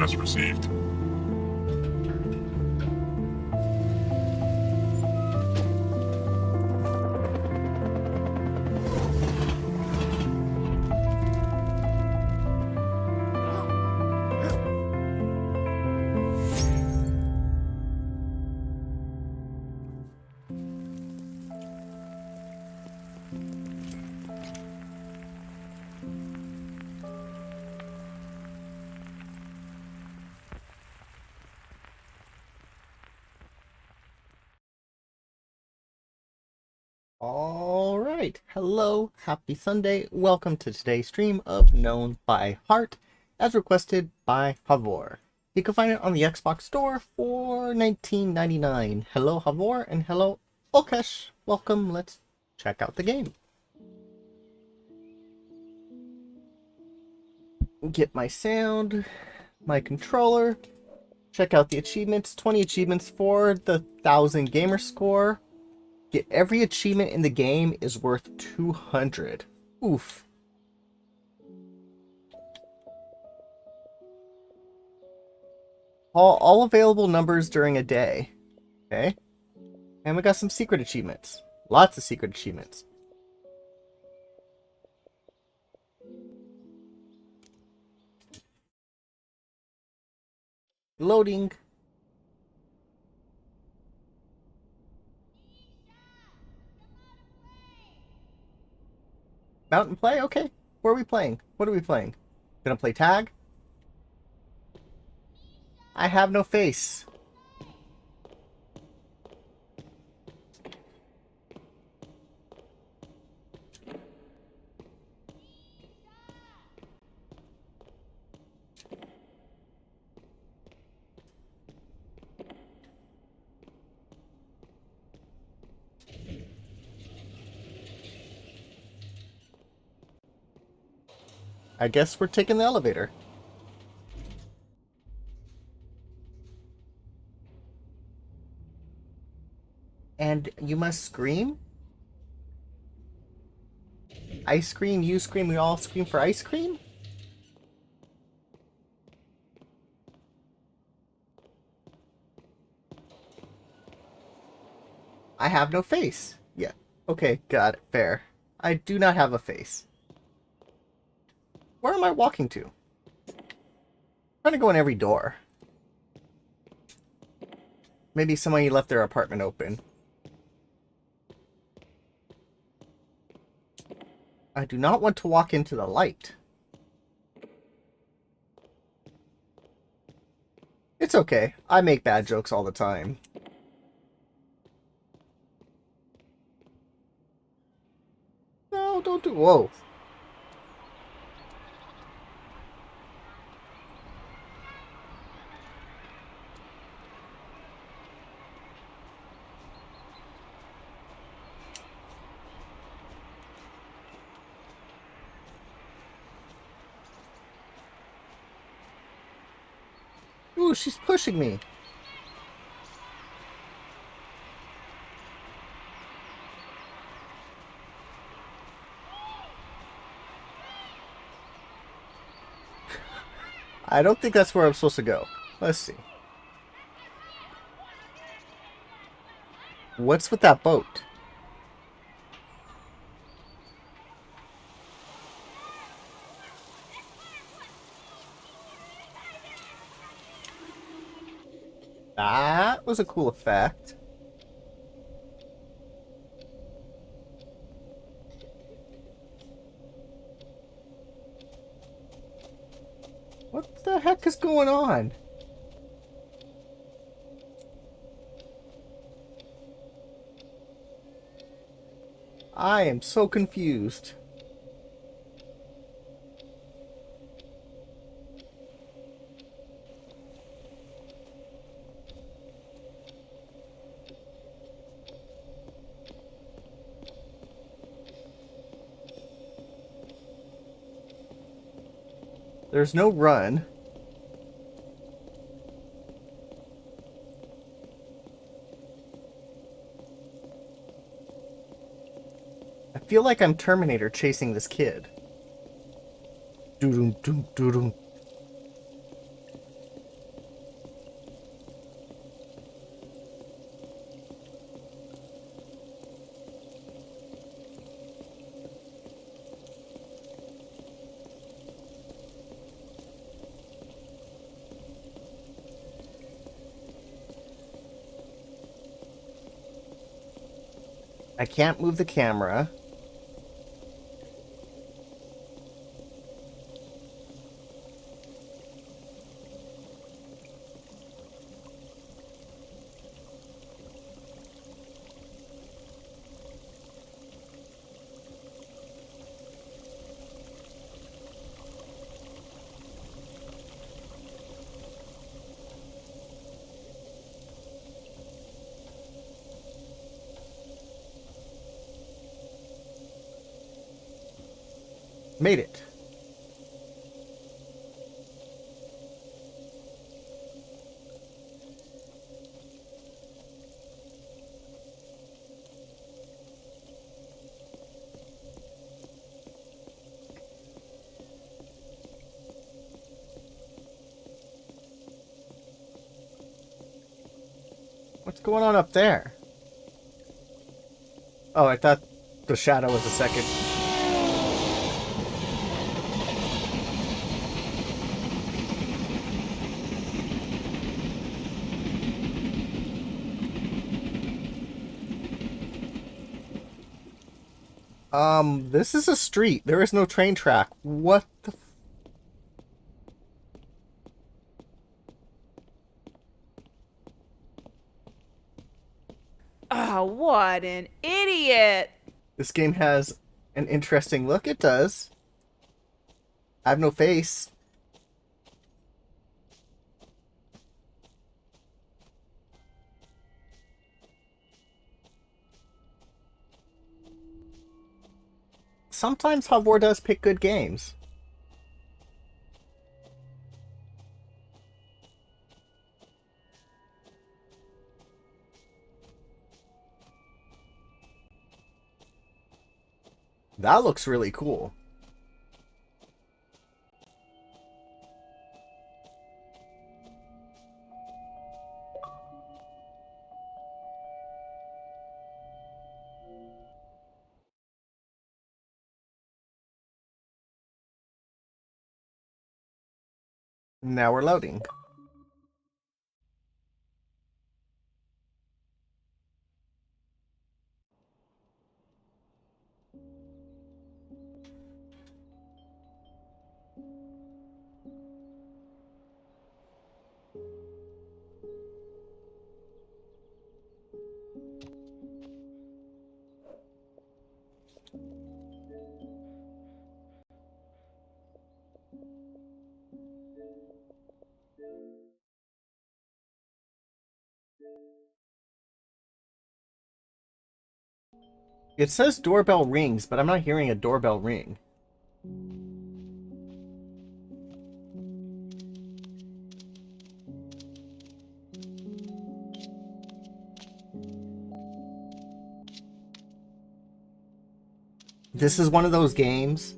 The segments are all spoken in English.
Access received. All right. Hello. Happy Sunday. Welcome to today's stream of Known by Heart, as requested by Havor. You can find it on the Xbox Store for $19.99. Hello, Havor, and hello, Okesh. Welcome. Let's check out the game. Get my sound, my controller. Check out the achievements. 20 achievements for the 1,000 gamer score. Get every achievement in the game is worth 200. Oof. All available numbers during a day. Okay. And we got some secret achievements. Lots of secret achievements. Loading. Mountain play? Okay. Where are we playing? What are we playing? Gonna play tag? I have no face. I guess we're taking the elevator. And you must scream? Ice cream, you scream, we all scream for ice cream? I have no face. Yeah. Okay, got it. Fair. I do not have a face. Where am I walking to? I'm trying to go in every door. Maybe somebody left their apartment open. I do not want to walk into the light. It's okay. I make bad jokes all the time. No, don't do... Whoa. Ooh, she's pushing me. I don't think that's where I'm supposed to go. Let's see. What's with that boat? That was a cool effect. What the heck is going on? I am so confused. There's no run. I feel like I'm Terminator chasing this kid. Doo-doom, doom, doo-doom. I can't move the camera. Made it. What's going on up there? Oh, I thought the shadow was a second. This is a street. There is no train track. What the Oh, what an idiot! This game has an interesting look. It does. I have no face. Sometimes Havor does pick good games. That looks really cool. Now we're loading. It says doorbell rings, but I'm not hearing a doorbell ring. This is one of those games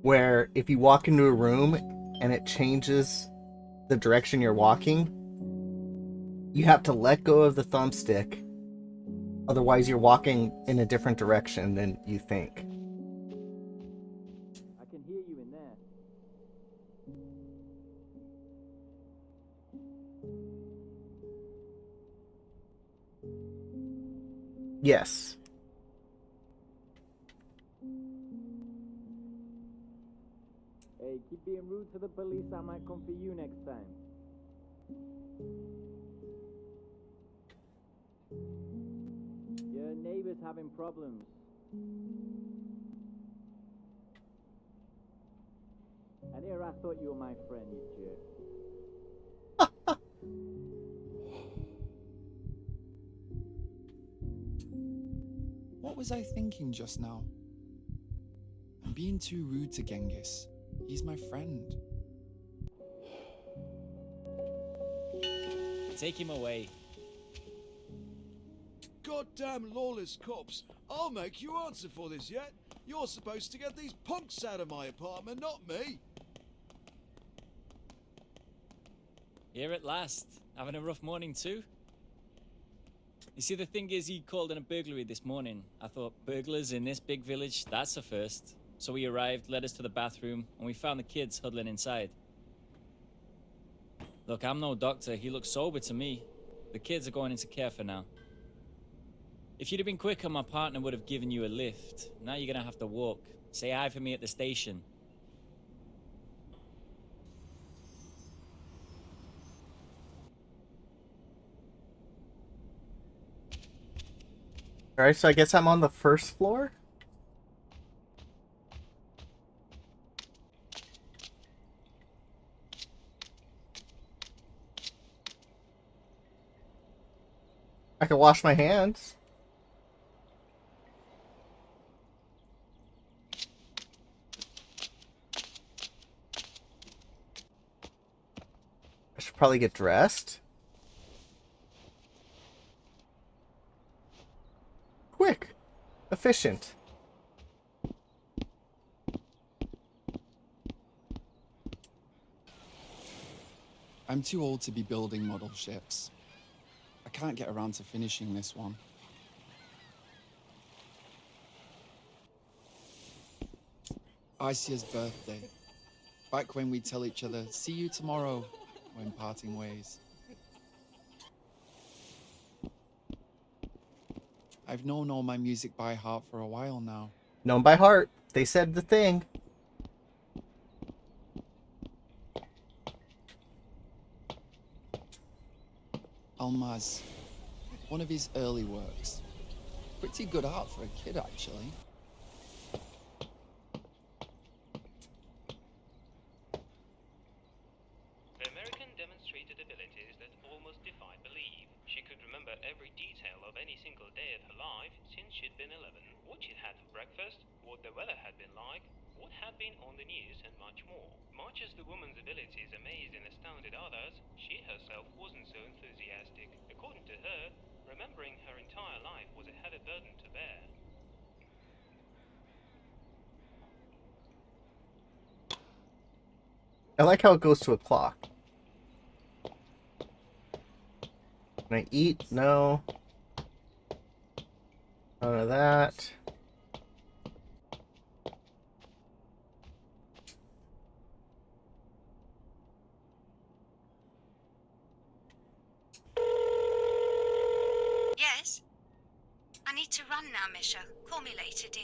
where if you walk into a room and it changes the direction you're walking, you have to let go of the thumbstick. Otherwise, you're walking in a different direction than you think. I can hear you in there. Yes. Hey, keep being rude to the police. I might come for you next time. Your neighbor's having problems. And here I thought you were my friend, you jerk. What was I thinking just now? I'm being too rude to Genghis. He's my friend. Take him away. Goddamn lawless cops. I'll make you answer for this yet. You're supposed to get these punks out of my apartment, not me. Here at last. Having a rough morning too? You see, the thing is, he called in a burglary this morning. I thought, burglars in this big village, that's a first. So we arrived, led us to the bathroom, and we found the kids huddling inside. Look, I'm no doctor. He looks sober to me. The kids are going into care for now. If you'd have been quicker, my partner would have given you a lift. Now you're gonna have to walk. Say hi for me at the station. Alright, so I guess I'm on the first floor? I can wash my hands. I should probably get dressed. Quick. Efficient. I'm too old to be building model ships. I can't get around to finishing this one. Isia's birthday. Back when we'd tell each other, see you tomorrow, when parting ways. I've known all my music by heart for a while now. Known by heart. They said the thing. Almaz. One of his early works. Pretty good art for a kid, actually. The American demonstrated abilities that almost defied belief. She could remember every detail of any single day of her life since she'd been 11. What she'd had for breakfast, what the weather had been like, what had been on the news, and much more. Much as the woman's abilities amazed and astounded others, she herself wasn't so enthusiastic. According to her, remembering her entire life was a heavy burden to bear. I like how it goes to a clock. Can I eat? No. None of that. Yes? I need to run now, Misha. Call me later, dear.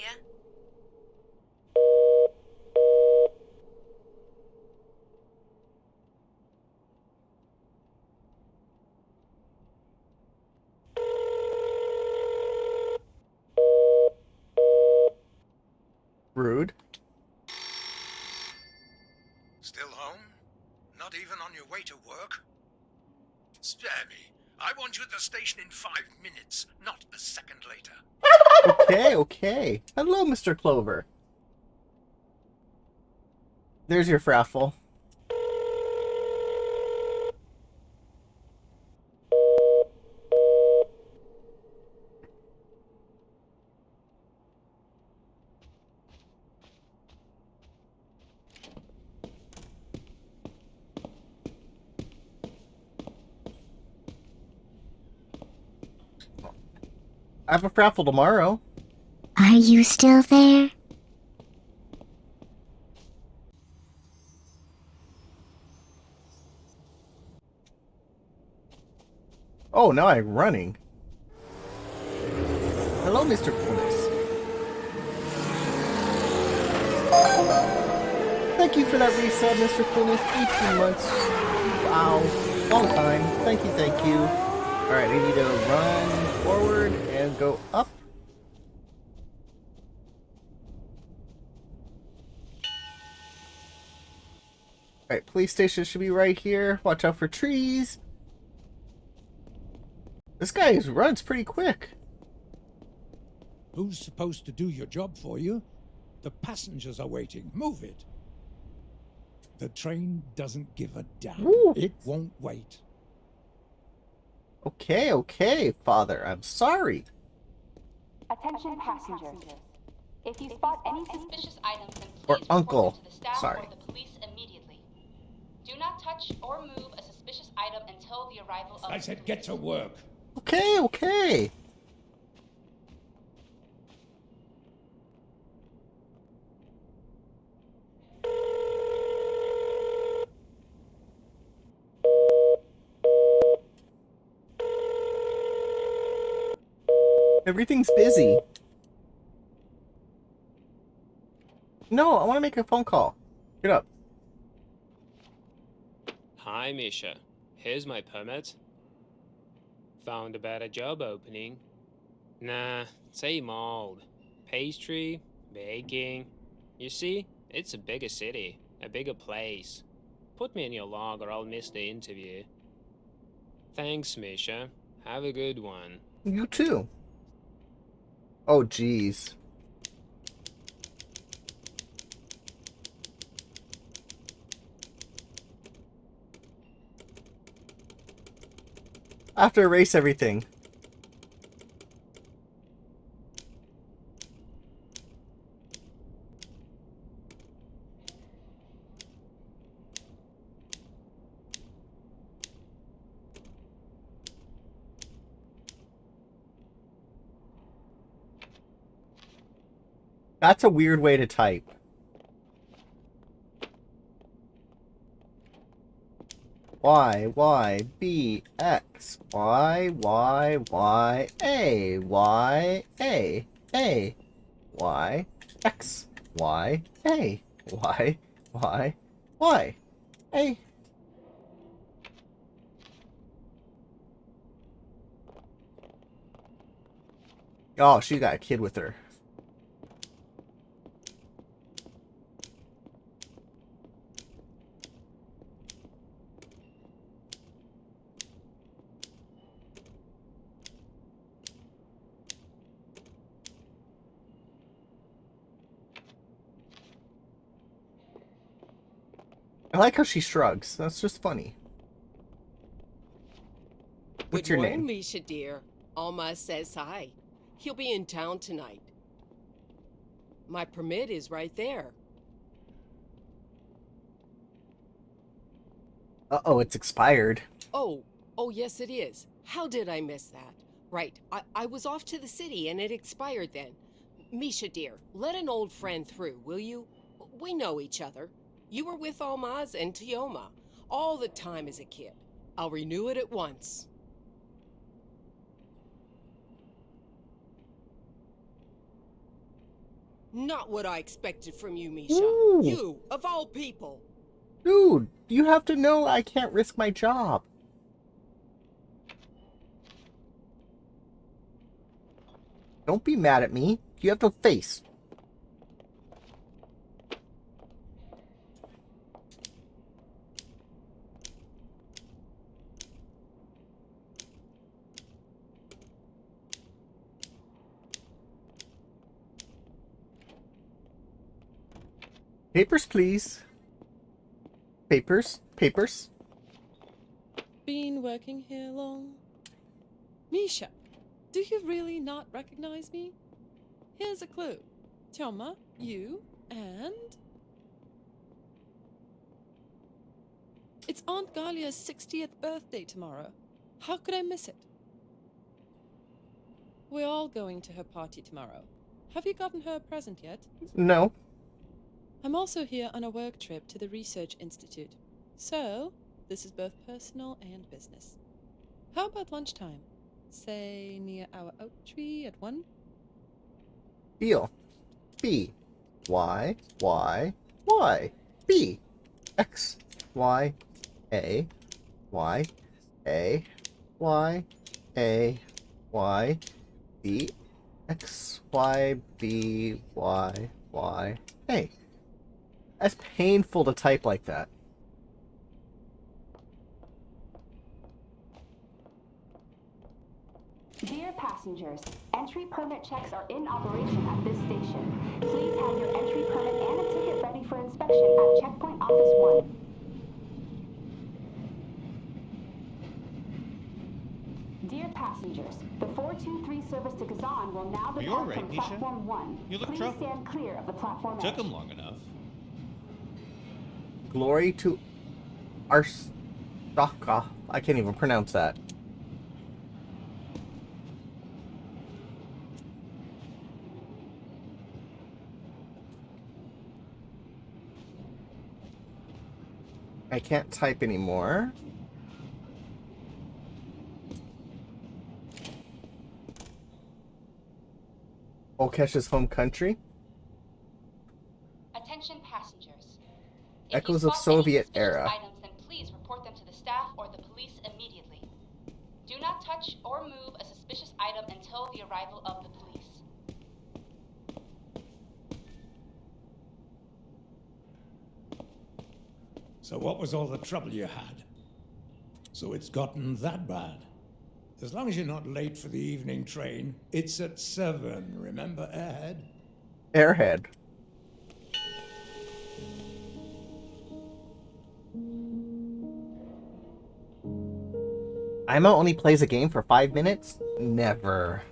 Rude. Still home? Not even on your way to work? Spare me. I want you at the station in 5 minutes, not a second later. Okay, okay. Hello, Mr. Clover. There's your fraffle. I have a fraffle tomorrow. Are you still there? Oh, now I'm running. Hello, Mr. Clueless. Thank you for that reset, Mr. Clueless. 18 months. Wow. Long time. Thank you, thank you. Alright, I need to run forward and go up. Alright, police station should be right here. Watch out for trees. This guy runs pretty quick. Who's supposed to do your job for you? The passengers are waiting. Move it. The train doesn't give a damn. Woo. It won't wait. Okay, okay, Father. I'm sorry. Attention passengers. If you spot any suspicious items, then Or please uncle. report them to the staff Sorry. or the police immediately. Do not touch or move a suspicious item until the arrival of I said get to work. Okay, okay. Everything's busy. No, I want to make a phone call. Get up. Hi, Misha. Here's my permit. Found a better job opening. Nah, same old. Pastry, baking. You see, it's a bigger city, a bigger place. Put me in your log or I'll miss the interview. Thanks, Misha. Have a good one. You too. Oh, jeez. I have to erase everything. That's a weird way to type. Y, B, X, Y, A, Y, X, Y, A, A. Oh, she got a kid with her. I like how she shrugs. That's just funny. What's your name? Misha, dear. Alma says hi. He'll be in town tonight. My permit is right there. Uh-oh, it's expired. Oh, yes it is. How did I miss that? Right, I was off to the city and it expired then. Misha, dear, let an old friend through, will you? We know each other. You were with Almaz and Tioma all the time as a kid. I'll renew it at once. Not what I expected from you, Misha. Ooh. You, of all people. Dude, you have to know I can't risk my job. Don't be mad at me. You have no face. Papers, please. Papers, papers. Been working here long? Misha, do you really not recognize me? Here's a clue. Tioma, you, and... It's Aunt Galia's 60th birthday tomorrow. How could I miss it? We're all going to her party tomorrow. Have you gotten her a present yet? No. I'm also here on a work trip to the Research Institute. So, this is both personal and business. How about lunchtime? Say near our oak tree at 1? Deal. B. Y. B. X. Y. A. Y. A. Y. A. Y. B. X. Y. B. Y. A. That's painful to type like that. Dear passengers, entry permit checks are in operation at this station. Please have your entry permit and a ticket ready for inspection at Checkpoint Office 1. Dear passengers, the 423 service to Kazan will now depart from Platform 1. You look Please troubled. stand clear of the platform Took edge. him long enough. Glory to Arstotzka. I can't even pronounce that. I can't type anymore. Volkesh's home country? Attention passengers. Echoes of Soviet era. Items, then please report them to the staff or the police immediately. Do not touch or move a suspicious item until the arrival of the police. So what was all the trouble you had? So it's gotten that bad. As long as you're not late for the evening train, it's at 7. Remember, Airhead? Airhead. Ima only plays a game for 5 minutes? Never.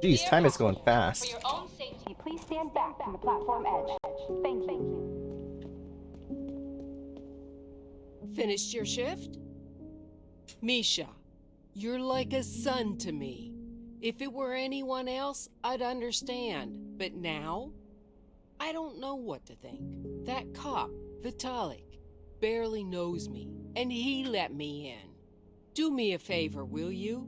Jeez, time is going fast. For your own safety, please stand back from the platform edge. Thank you. Finished your shift? Misha, you're like a son to me. If it were anyone else, I'd understand. But now, I don't know what to think. That cop, Vitalik, barely knows me, and he let me in. Do me a favor, will you?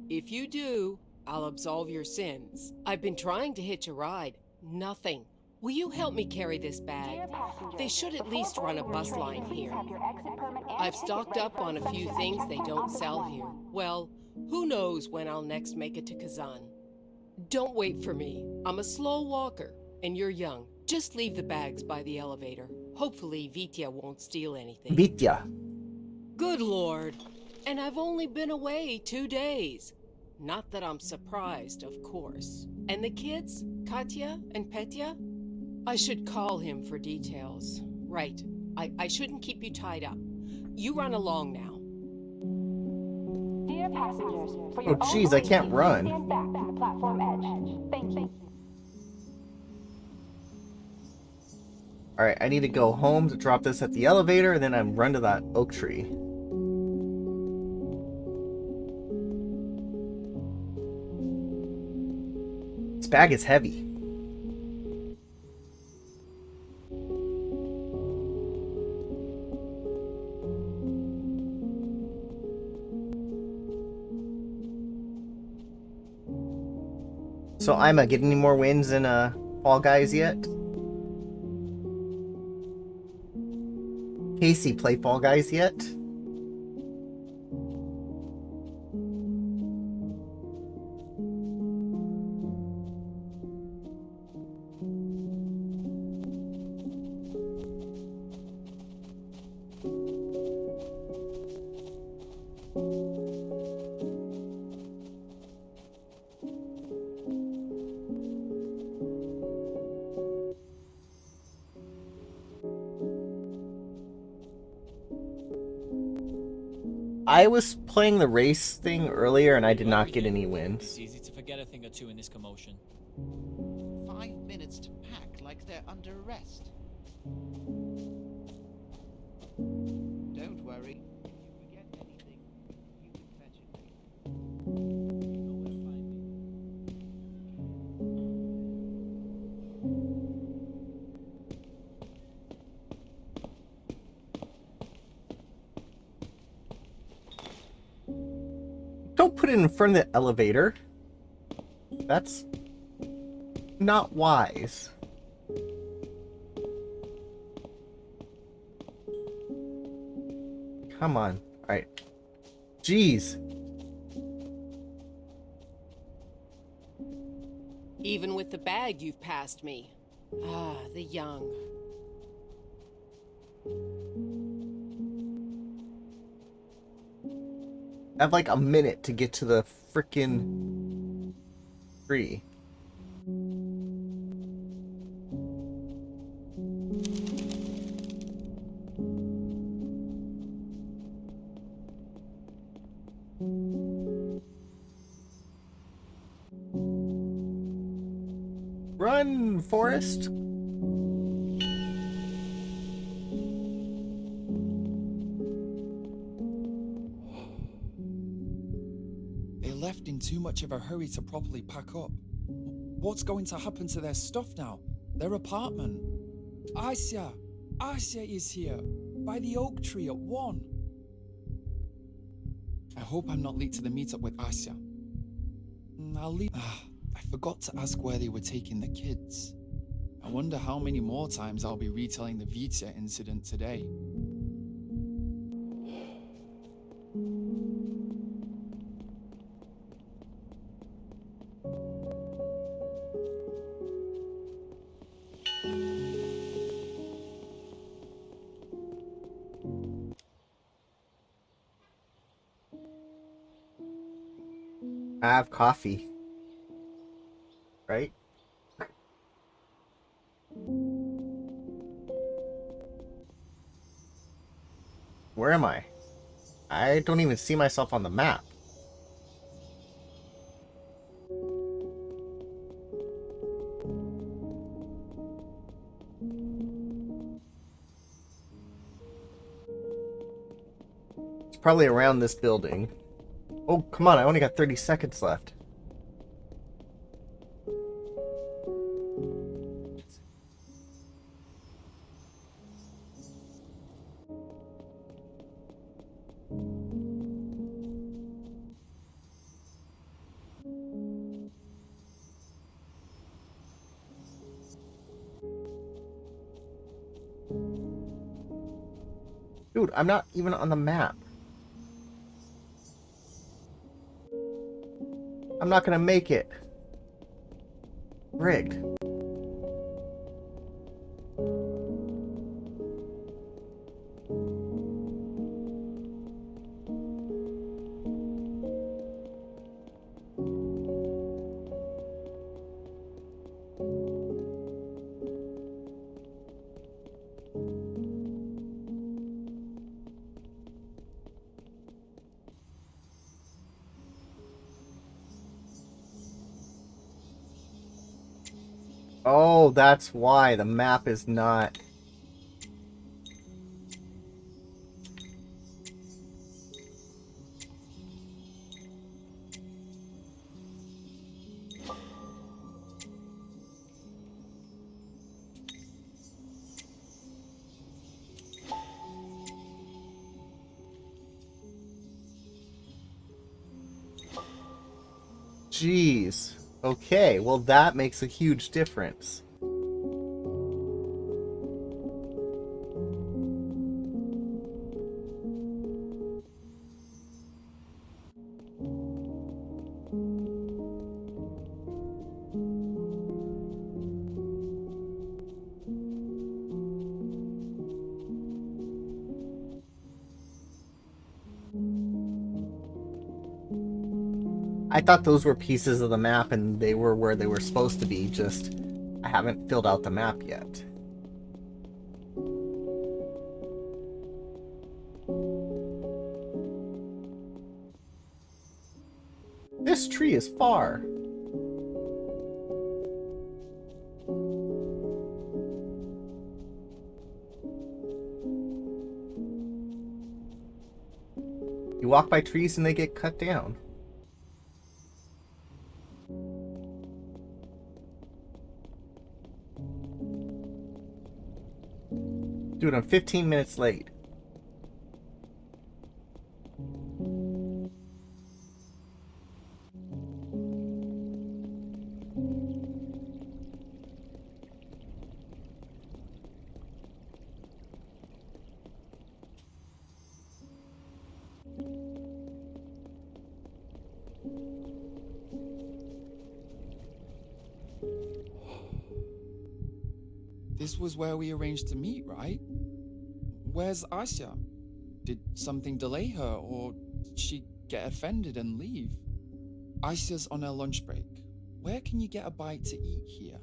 If you do, I'll absolve your sins. I've been trying to hitch a ride. Nothing. Will you help me carry this bag? They should at least run a bus line here. I've stocked up on a few things they don't sell here. Well, who knows when I'll next make it to Kazan. Don't wait for me. I'm a slow walker, and you're young. Just leave the bags by the elevator. Hopefully Vitya won't steal anything. Vitya. Good Lord. And I've only been away 2 days. Not that I'm surprised, of course. And the kids? Katya and Petya? I should call him for details. Right. I shouldn't keep you tied up. You run along now. Dear passengers, for Oh your jeez, own I can't safety, run. stand back from the platform edge. Thank you. Alright, I need to go home to drop this at the elevator, and then I'm run to that oak tree. This bag is heavy. So Ima, get any more wins in Fall Guys yet? Casey, play Fall Guys yet? I was playing the race thing earlier and I did not get any wins. It's easy to forget a thing or two in this commotion. 5 minutes to pack like they're under arrest. Don't worry. If you forget anything, you can fetch it later. Don't put it in front of the elevator. That's not wise. Come on. Alright. Jeez. Even with the bag, you've passed me. Ah, the young. I have like a minute to get to the frickin' tree. Run, Forrest! They left in too much of a hurry to properly pack up. What's going to happen to their stuff now? Their apartment? Asya! Asya is here! By the oak tree at 1. I hope I'm not late to the meetup with Asya. I'll leave. I forgot to ask where they were taking the kids. I wonder how many more times I'll be retelling the Vita incident today. I have coffee. Right? Where am I? I don't even see myself on the map. It's probably around this building. Oh, come on, I only got 30 seconds left. Dude, I'm not even on the map. I'm not gonna make it. Rigged. Oh, that's why the map is not... Jeez. Okay, well that makes a huge difference. I thought those were pieces of the map and they were where they were supposed to be, just I haven't filled out the map yet. This tree is far. You walk by trees and they get cut down. Dude, I'm 15 minutes late. This was where we arranged to meet, right? Where's Asia? Did something delay her, or did she get offended and leave? Asia's on her lunch break. Where can you get a bite to eat here?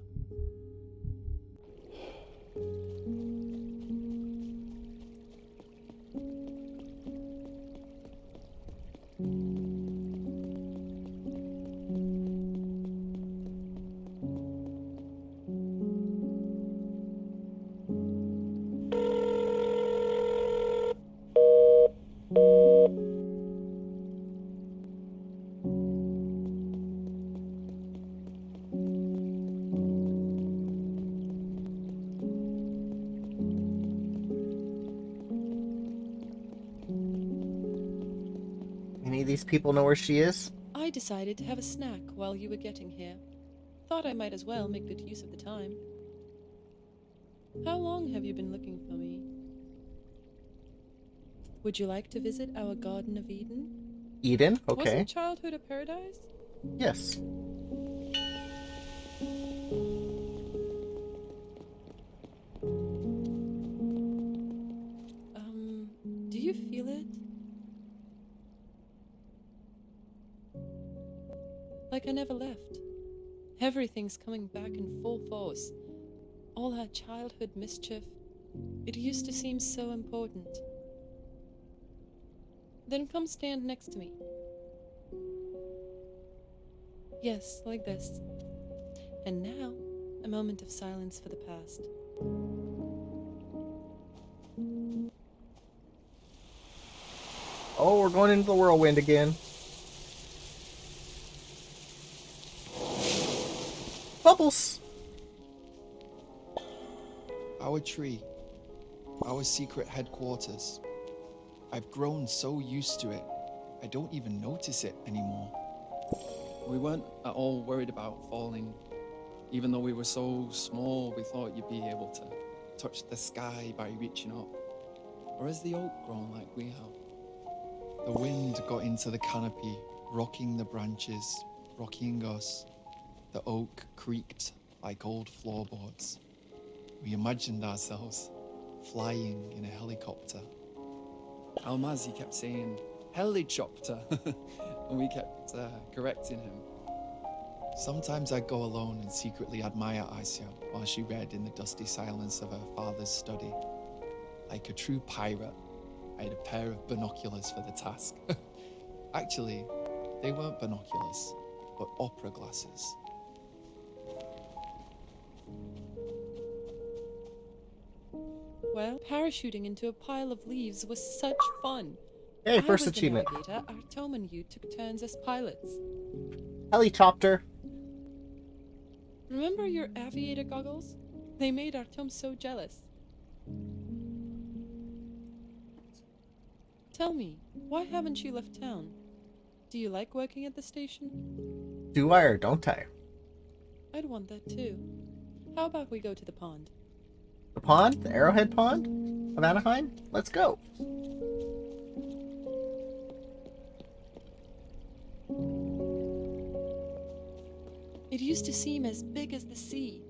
Any of these people know where she is? I decided to have a snack while you were getting here. Thought I might as well make good use of the time. How long have you been looking for me? Would you like to visit our Garden of Eden? Eden? Okay. Wasn't childhood a paradise? Yes. Do you feel it? Like I never left. Everything's coming back in full force. All that childhood mischief. It used to seem so important. Then come stand next to me. Yes, like this. And now, a moment of silence for the past. Oh, we're going into the whirlwind again. Bubbles! Our tree. Our secret headquarters. I've grown so used to it, I don't even notice it anymore. We weren't at all worried about falling. Even though we were so small, we thought you'd be able to touch the sky by reaching up. Or has the oak grown like we have? The wind got into the canopy, rocking the branches, rocking us. The oak creaked like old floorboards. We imagined ourselves flying in a helicopter. Almazi kept saying, "Helicopter," and we kept correcting him. Sometimes I'd go alone and secretly admire Aisha while she read in the dusty silence of her father's study. Like a true pirate, I had a pair of binoculars for the task. Actually, they weren't binoculars, but opera glasses. Well, parachuting into a pile of leaves was such fun. Hey, I first was the achievement. navigator, Artyom and you took turns as pilots. Helicopter. Remember your aviator goggles? They made Artyom so jealous. Tell me, why haven't you left town? Do you like working at the station? Do I or don't I? I'd want that too. How about we go to the pond? The pond? The Arrowhead Pond? Of Anaheim? Let's go. It used to seem as big as the sea.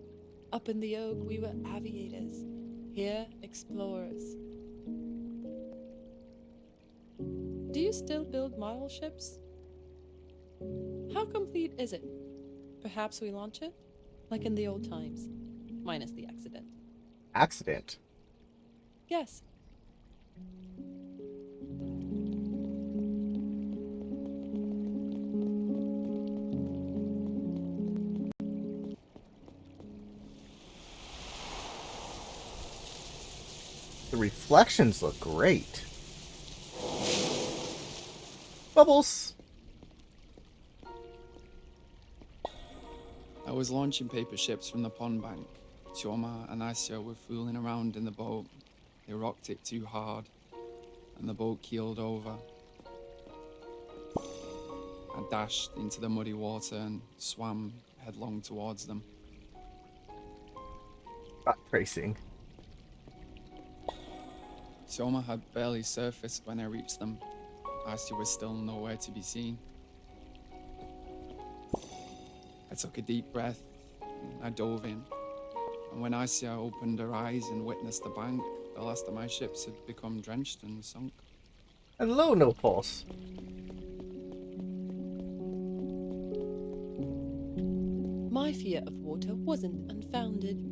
Up in the oak, we were aviators. Here, explorers. Do you still build model ships? How complete is it? Perhaps we launch it? Like in the old times. Minus the accident. Accident? Yes. The reflections look great. Bubbles! I was launching paper ships from the pond bank. Choma and Asya were fooling around in the boat. They rocked it too hard, and the boat keeled over. I dashed into the muddy water and swam headlong towards them. Not tracing. Choma had barely surfaced when I reached them. Asya was still nowhere to be seen. I took a deep breath. I dove in. And when Asya opened her eyes and witnessed the bank, the last of my ships had become drenched and sunk. Hello, No Pulse. My fear of water wasn't unfounded.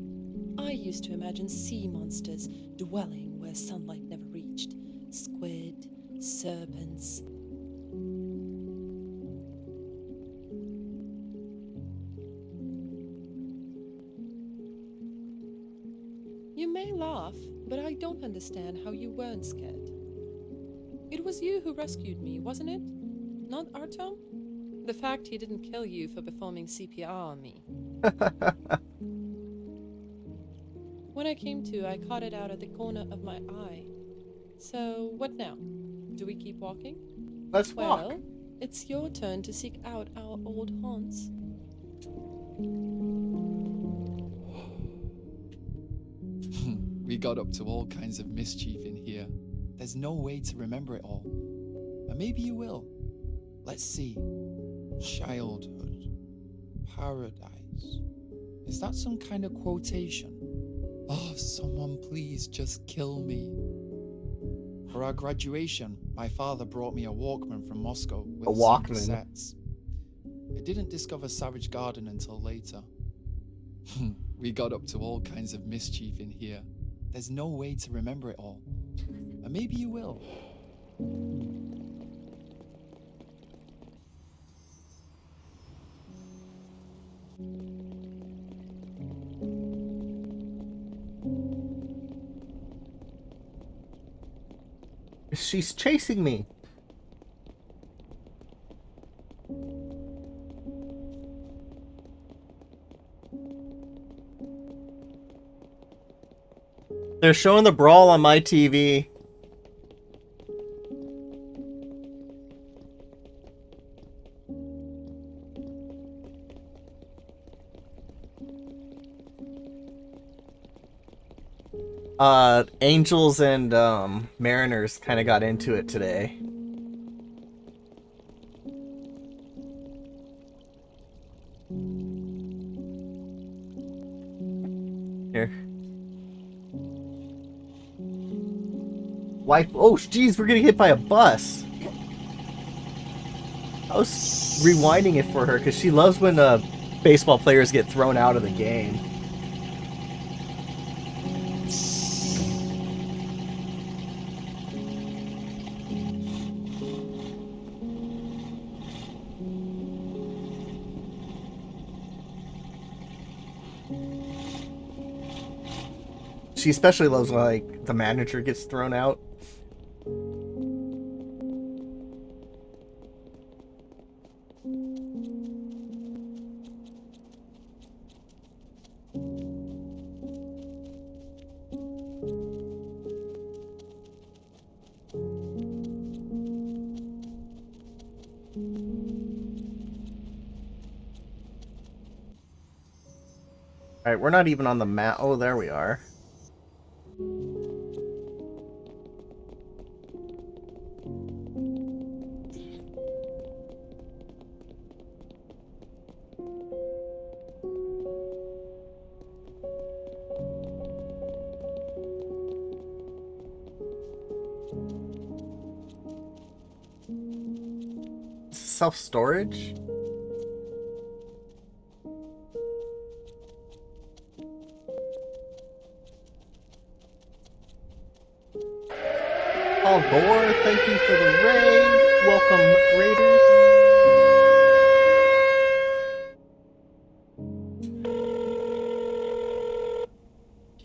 I used to imagine sea monsters dwelling where sunlight never reached. Squid, serpents. You may laugh, but I don't understand how you weren't scared. It was you who rescued me, wasn't it? Not Artyom? The fact he didn't kill you for performing CPR on me. When I came to, I caught it out of the corner of my eye. So, what now? Do we keep walking? Let's walk. Well, it's your turn to seek out our old haunts. We got up to all kinds of mischief in here. There's no way to remember it all. But maybe you will. Let's see. Childhood. Paradise. Is that some kind of quotation? Oh, someone please just kill me. For our graduation, my father brought me a Walkman from Moscow with A some Walkman. cassettes. I didn't discover Savage Garden until later. We got up to all kinds of mischief in here. There's no way to remember it all. But maybe you will. She's chasing me. They're showing the brawl on my TV. Angels and Mariners kind of got into it today. Here. Wife. Oh, jeez, we're getting hit by a bus. I was rewinding it for her because she loves when baseball players get thrown out of the game. She especially loves when, like, the manager gets thrown out. Alright, we're not even on the map. Oh, there we are. Self-storage? Paul Gore, thank you for the raid. Welcome, Raiders.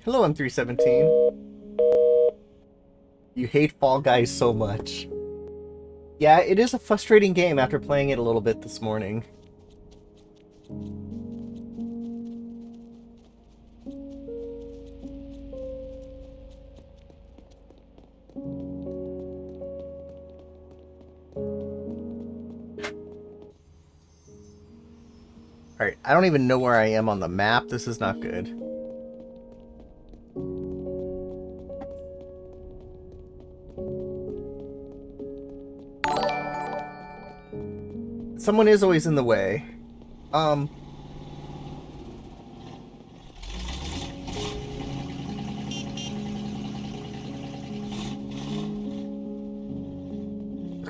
Hello, M317. You hate Fall Guys so much. Yeah, it is a frustrating game after playing it a little bit this morning. Alright, I don't even know where I am on the map. This is not good. Someone is always in the way.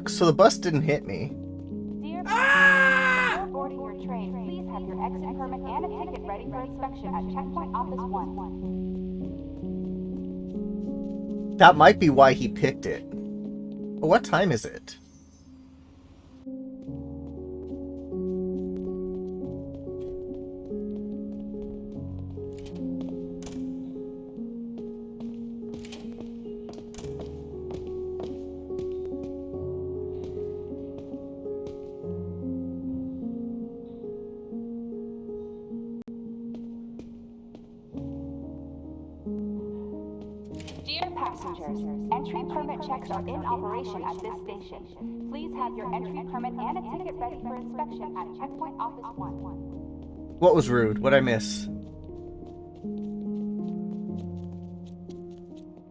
So the bus didn't hit me. Dear before boarding your train, please have your exit permit and a ticket ready for inspection at Checkpoint Office 1. That might be why he picked it. But what time is it? Dear passengers, entry permit checks are in operation at this station. Please have your entry permit and a ticket ready for inspection at Checkpoint Office 1. What was rude? What'd I miss?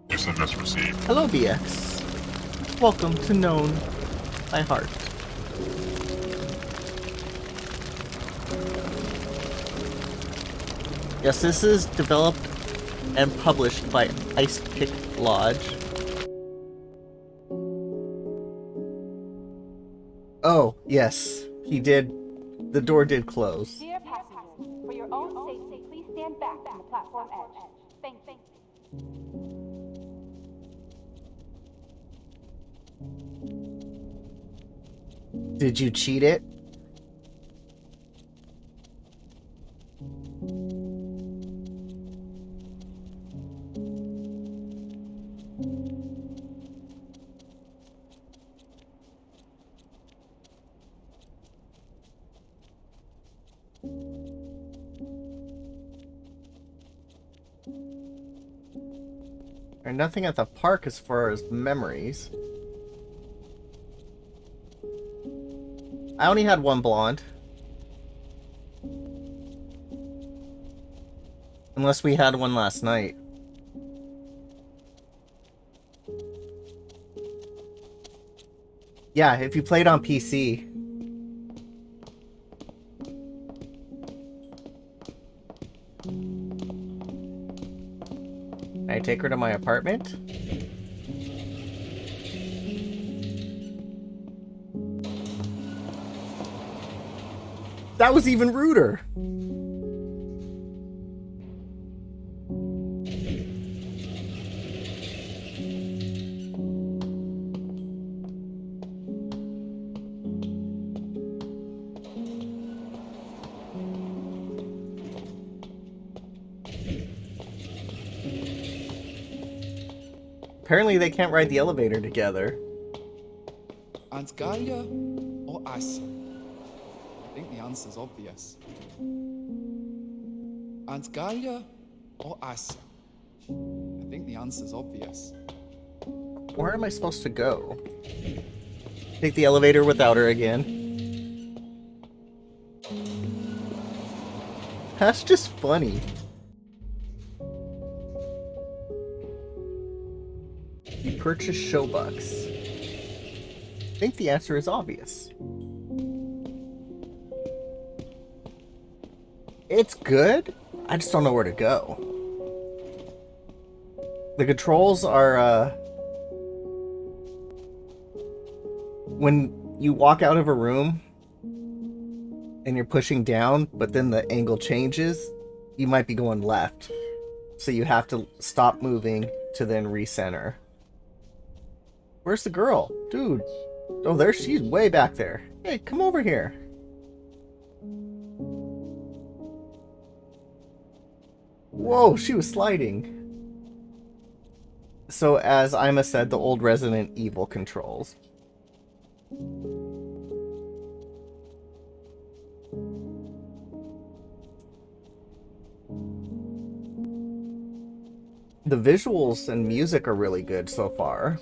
SMS received. Hello, BX. Welcome to Known by Heart. Yes, this is developed and published by Ice Pick Lodge. Oh, yes, he did. The door did close. Dear passengers, for your own safety, please stand back from the platform edge. Thank you. Did you cheat it? There's nothing at the park as far as memories. I only had one blonde. Unless we had one last night. Yeah, if you played on PC. Can I take her to my apartment? That was even ruder. Apparently they can't ride the elevator together. Aunt Galia or Asa? I think the answer's obvious. Aunt Galia or Asa? I think the answer's obvious. Where am I supposed to go? Take the elevator without her again. That's just funny. You purchase Showbucks. I think the answer is obvious. It's good. I just don't know where to go. The controls are, when you walk out of a room and you're pushing down, but then the angle changes, you might be going left. So you have to stop moving to then recenter. Where's the girl? Dude. Oh, there she's way back there. Hey, come over here. Whoa, she was sliding. So, as Ima said, the old Resident Evil controls. The visuals and music are really good so far.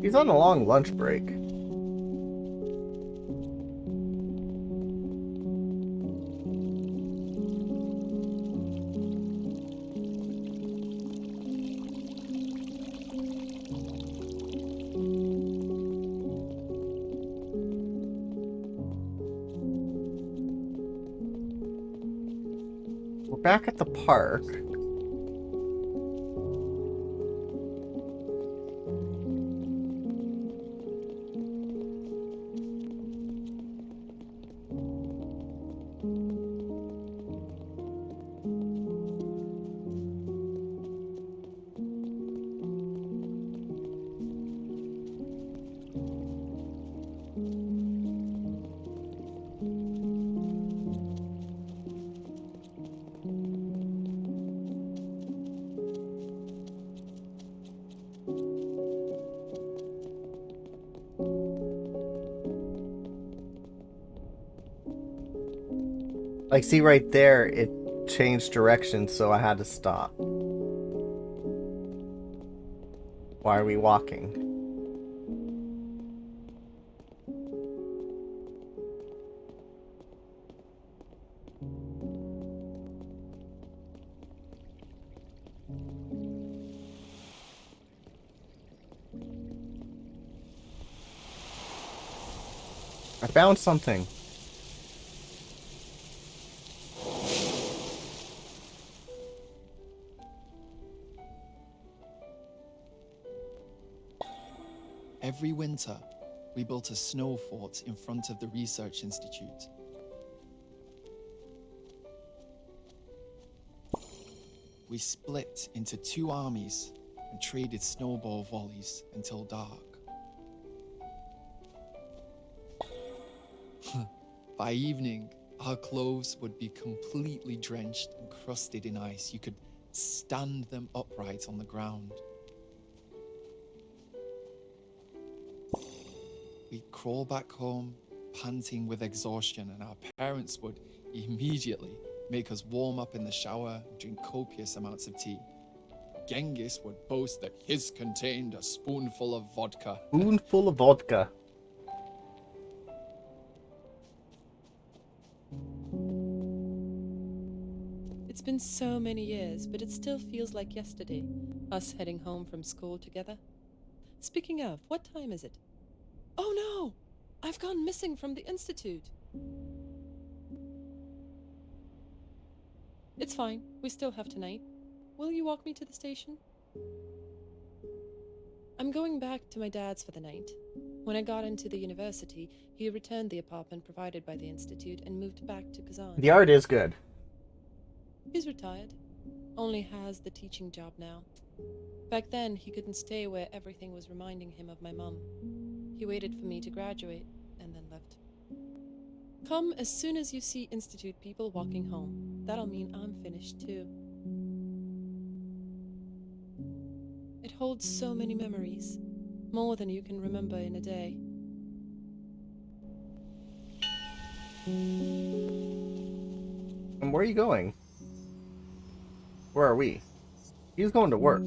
He's on a long lunch break. We're back at the park. Like, see right there, it changed direction, so I had to stop. Why are we walking? I found something. Every winter, we built a snow fort in front of the research institute. We split into 2 armies and traded snowball volleys until dark. By evening, our clothes would be completely drenched and crusted in ice. You could stand them upright on the ground. We'd crawl back home, panting with exhaustion, and our parents would immediately make us warm up in the shower and drink copious amounts of tea. Genghis would boast that his contained a spoonful of vodka. Spoonful of vodka. It's been so many years, but it still feels like yesterday, us heading home from school together. Speaking of, what time is it? Oh no! I've gone missing from the institute. It's fine. We still have tonight. Will you walk me to the station? I'm going back to my dad's for the night. When I got into the university, he returned the apartment provided by the institute and moved back to Kazan. The art is good. He's retired. Only has the teaching job now. Back then, he couldn't stay where everything was reminding him of my mum. He waited for me to graduate and then left. Come as soon as you see institute people walking home. That'll mean I'm finished too. It holds so many memories. More than you can remember in a day. And where are you going? Where are we? He's going to work.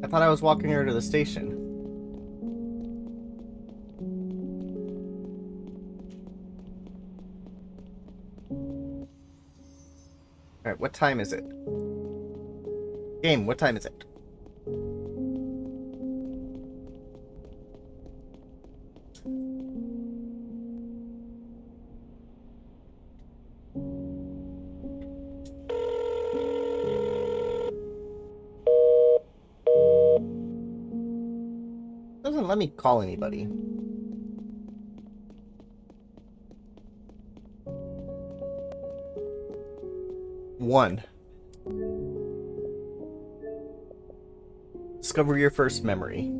I thought I was walking her to the station. Alright, what time is it? Game, what time is it? Doesn't let me call anybody. One. Discover your first memory.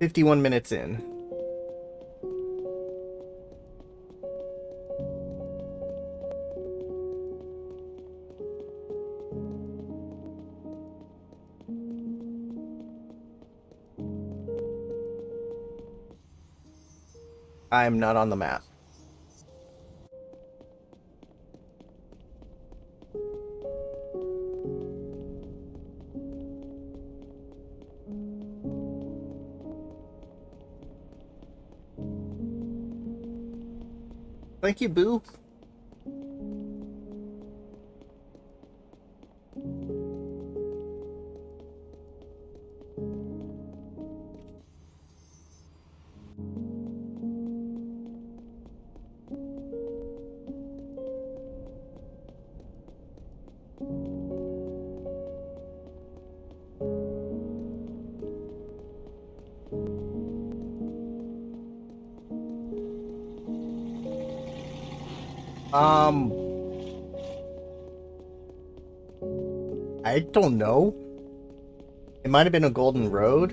51 minutes in. I am not on the map. Thank you, Boo. I don't know. It might have been a golden road.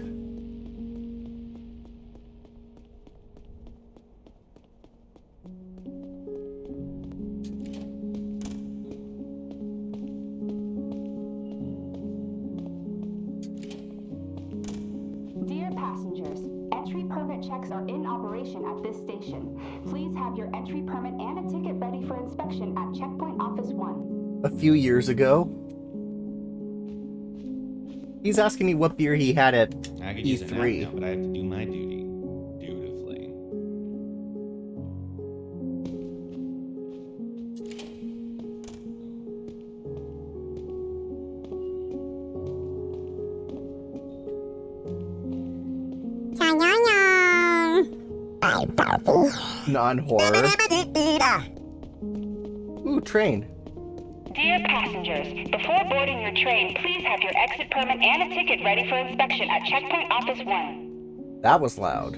Dear passengers, entry permit checks are in operation at this station. Please have your entry permit and a ticket ready for inspection at Checkpoint Office 1. A few years ago. He's asking me what beer he had at I could use a nap E3. now, but I have to do my duty dutifully. Non-horror. Ooh, train. Dear passengers, before boarding your train, please have your exit permit and a ticket ready for inspection at Checkpoint Office 1. That was loud.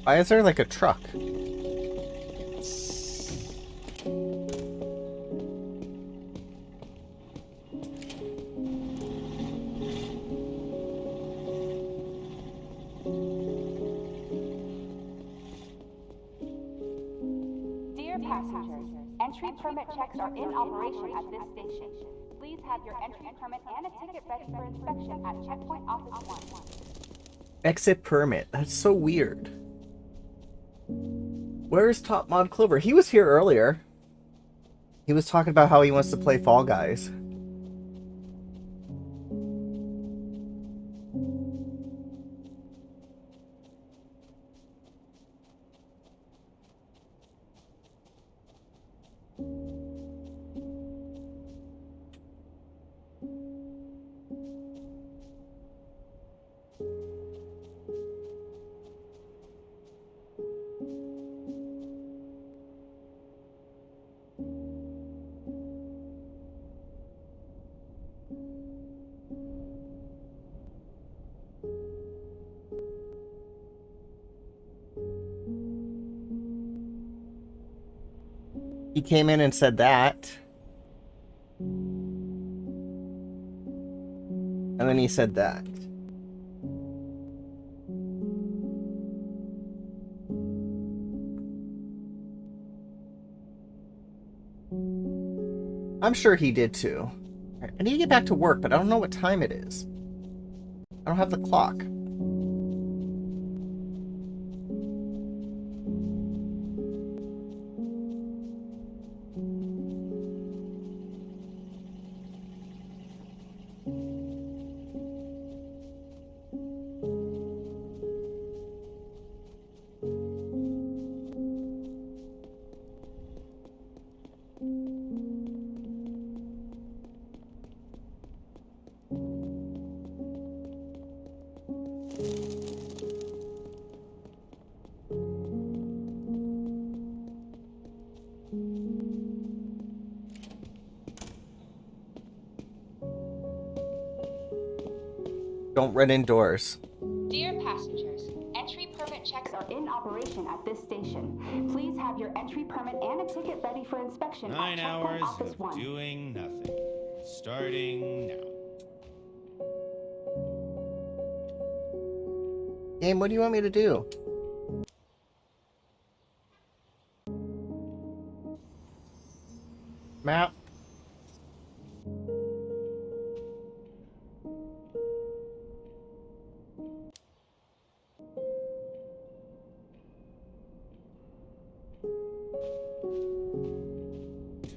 Why is there like a truck? Dear passengers, entry permit checks are in operation at this station. Please have your entry permit and a ticket ready for inspection at Checkpoint Office 1. Exit permit. That's so weird. Where's Top Mod Clover? He was here earlier. He was talking about how he wants to play Fall Guys. He came in and said that. And then he said that. I'm sure he did too. I need to get back to work, but I don't know what time it is. I don't have the clock. Don't run indoors. Dear passengers, entry permit checks are in operation at this station. Please have your entry permit and a ticket ready for inspection at 9 Checkpoint hours Office of 1. doing nothing. Starting now. Game, what do you want me to do? Map.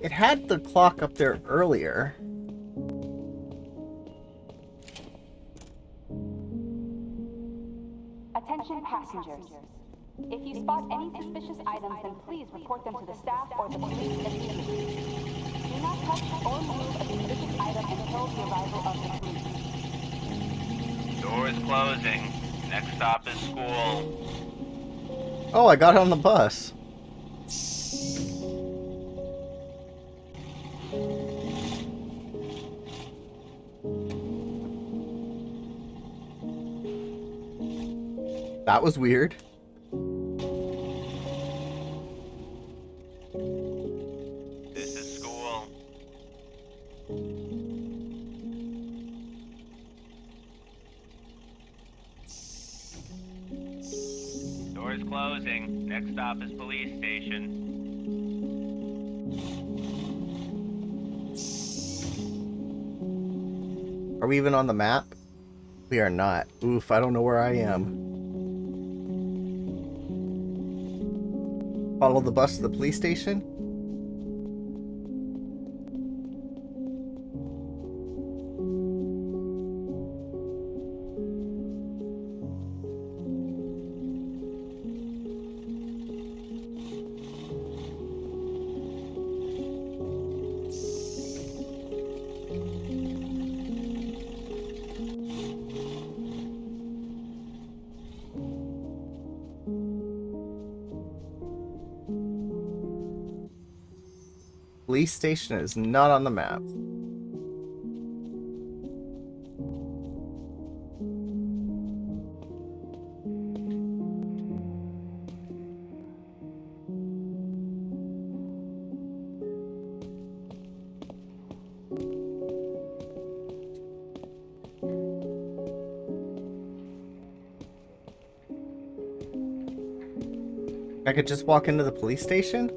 It had the clock up there earlier. Attention passengers. If you spot any suspicious items, then please report them to the staff or the police immediately. Do not touch or move a suspicious item until the arrival of the police. Door is closing. Next stop is school. Oh, I got on the bus. That was weird. This is school. Door is closing. Next stop is police station. Are we even on the map? We are not. Oof, I don't know where I am. Follow the bus to the police station? Police station is not on the map. I could just walk into the police station?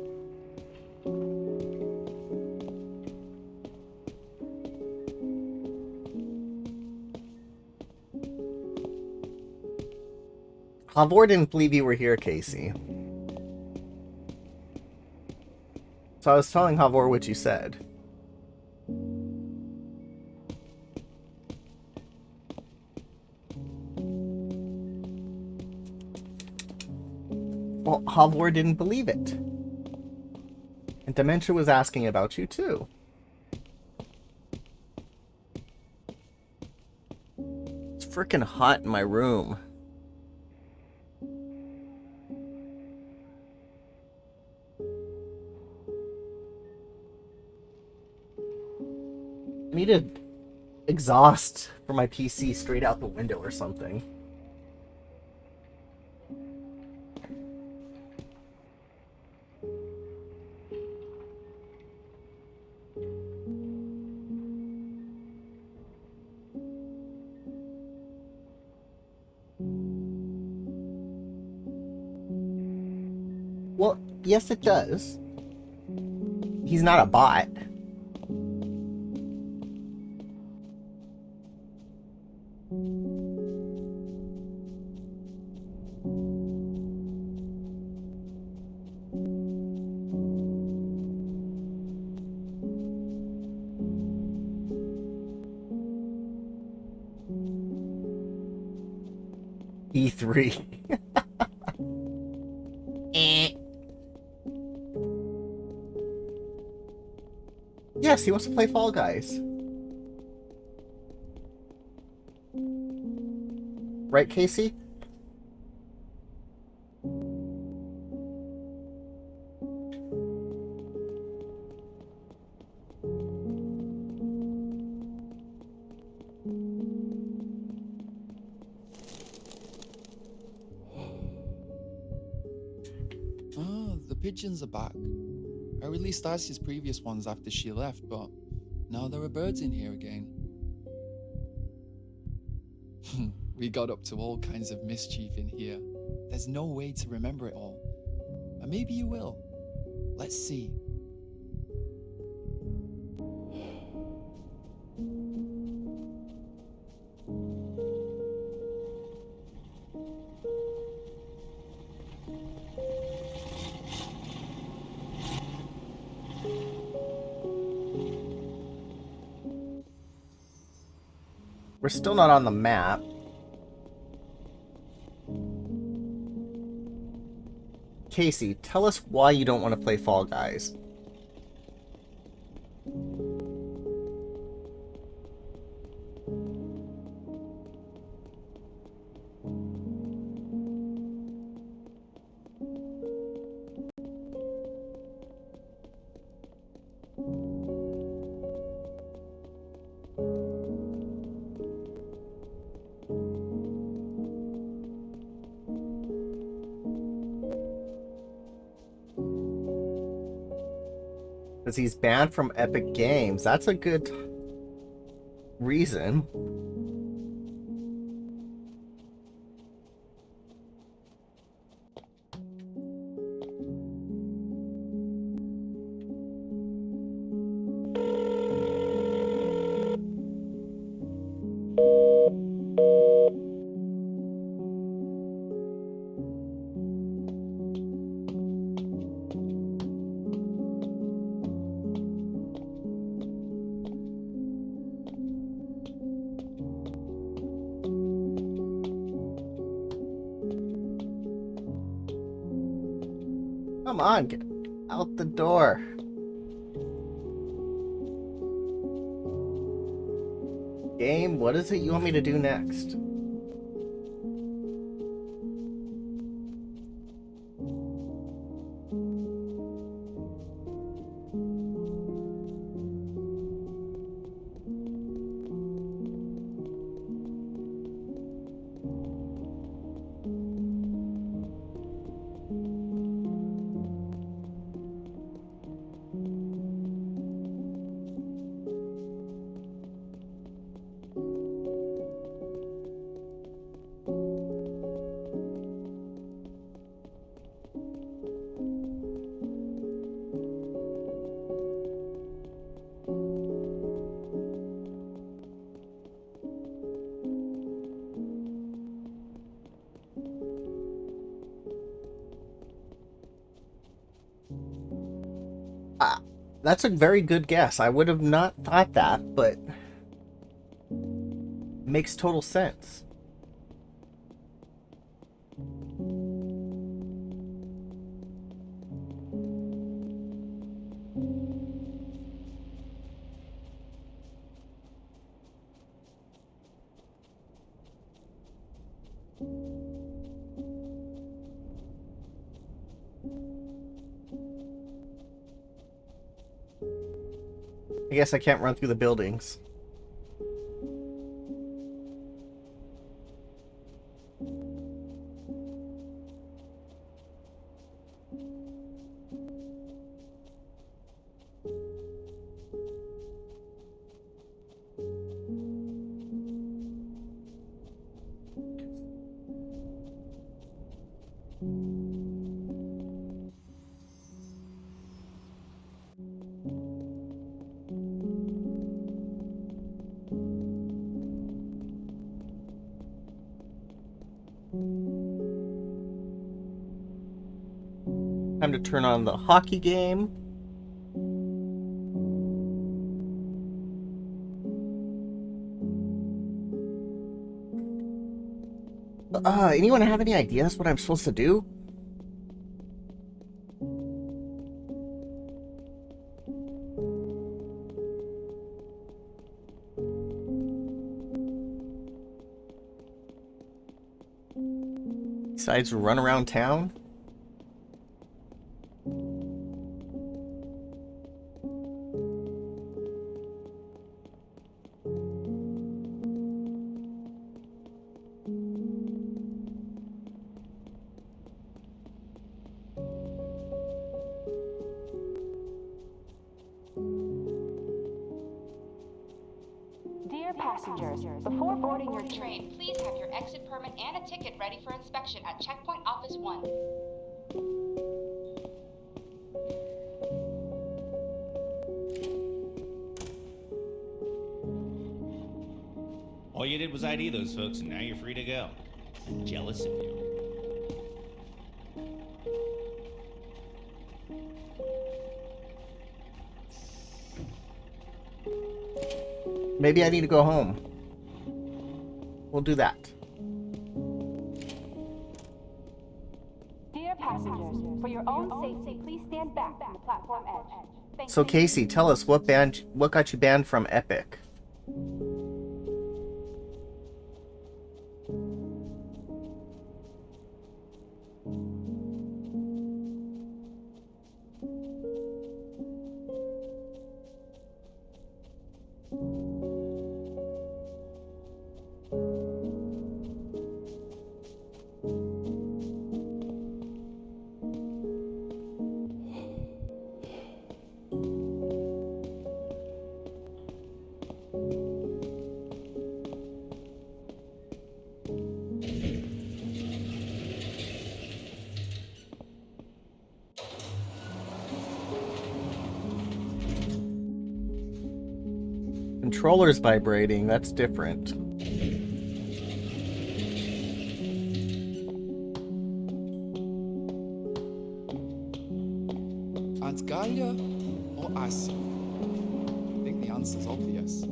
Havor didn't believe you were here, Casey. So I was telling Havor what you said. Well, Havor didn't believe it. And Dementia was asking about you too. It's freaking hot in my room. I need to exhaust for my PC straight out the window or something. Well, yes it does. He's not a bot. E3. Yes, he wants to play Fall Guys. Right, Casey? The pigeons are back. I released Asia's previous ones after she left, but now there are birds in here again. We got up to all kinds of mischief in here. There's no way to remember it all. And maybe you will. Let's see. We're still not on the map. Casey, tell us why you don't want to play Fall Guys. Because he's banned from Epic Games. That's a good reason. Come on, get out the door. Game, what is it you want me to do next? That's a very good guess. I would have not thought that, but makes total sense. I guess I can't run through the buildings. Time to turn on the hockey game. Anyone have any ideas what I'm supposed to do? Besides run around town? Dear passengers, before boarding your train, please have your exit permit and a ticket ready for inspection at Checkpoint Office 1. All you did was ID those folks, and now you're free to go. Jealous of you. Maybe I need to go home. We'll do that. Dear passengers, for your own safety, please stand back from the platform edge. Thank So you. Casey, tell us what got you banned from Epic? Controller's vibrating, that's different. Aunt Galia or Asia? I think the answer's obvious.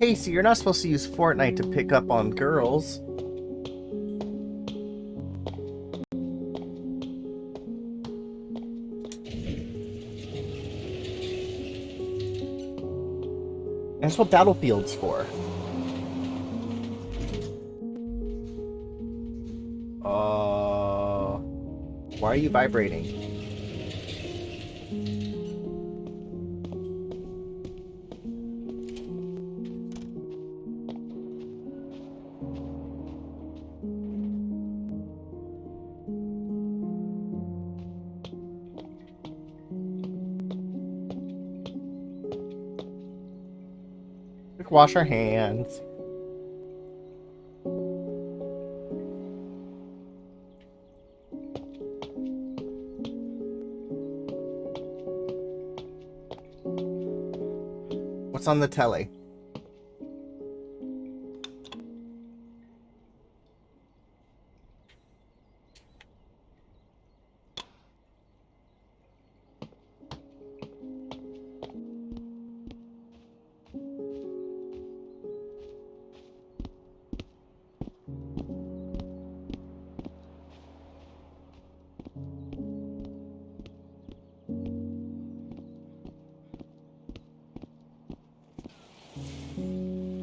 Casey, you're not supposed to use Fortnite to pick up on girls. That's what Battlefield's for. Why are you vibrating? Quick, wash our hands. What's on the telly?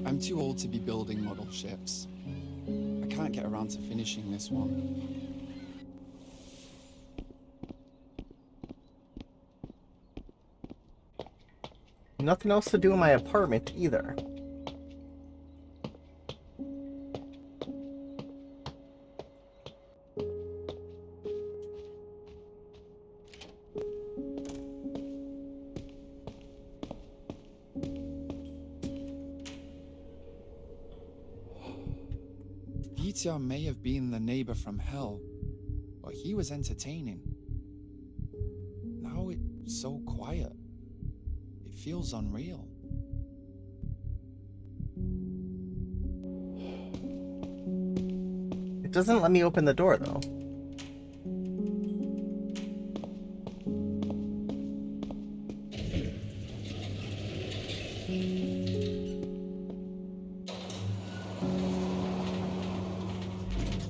I'm too old to be building model ships. I can't get around to finishing this one. Nothing else to do in my apartment either. Vitya may have been the neighbor from hell, but he was entertaining. Now it's so quiet. It feels unreal. It doesn't let me open the door, though.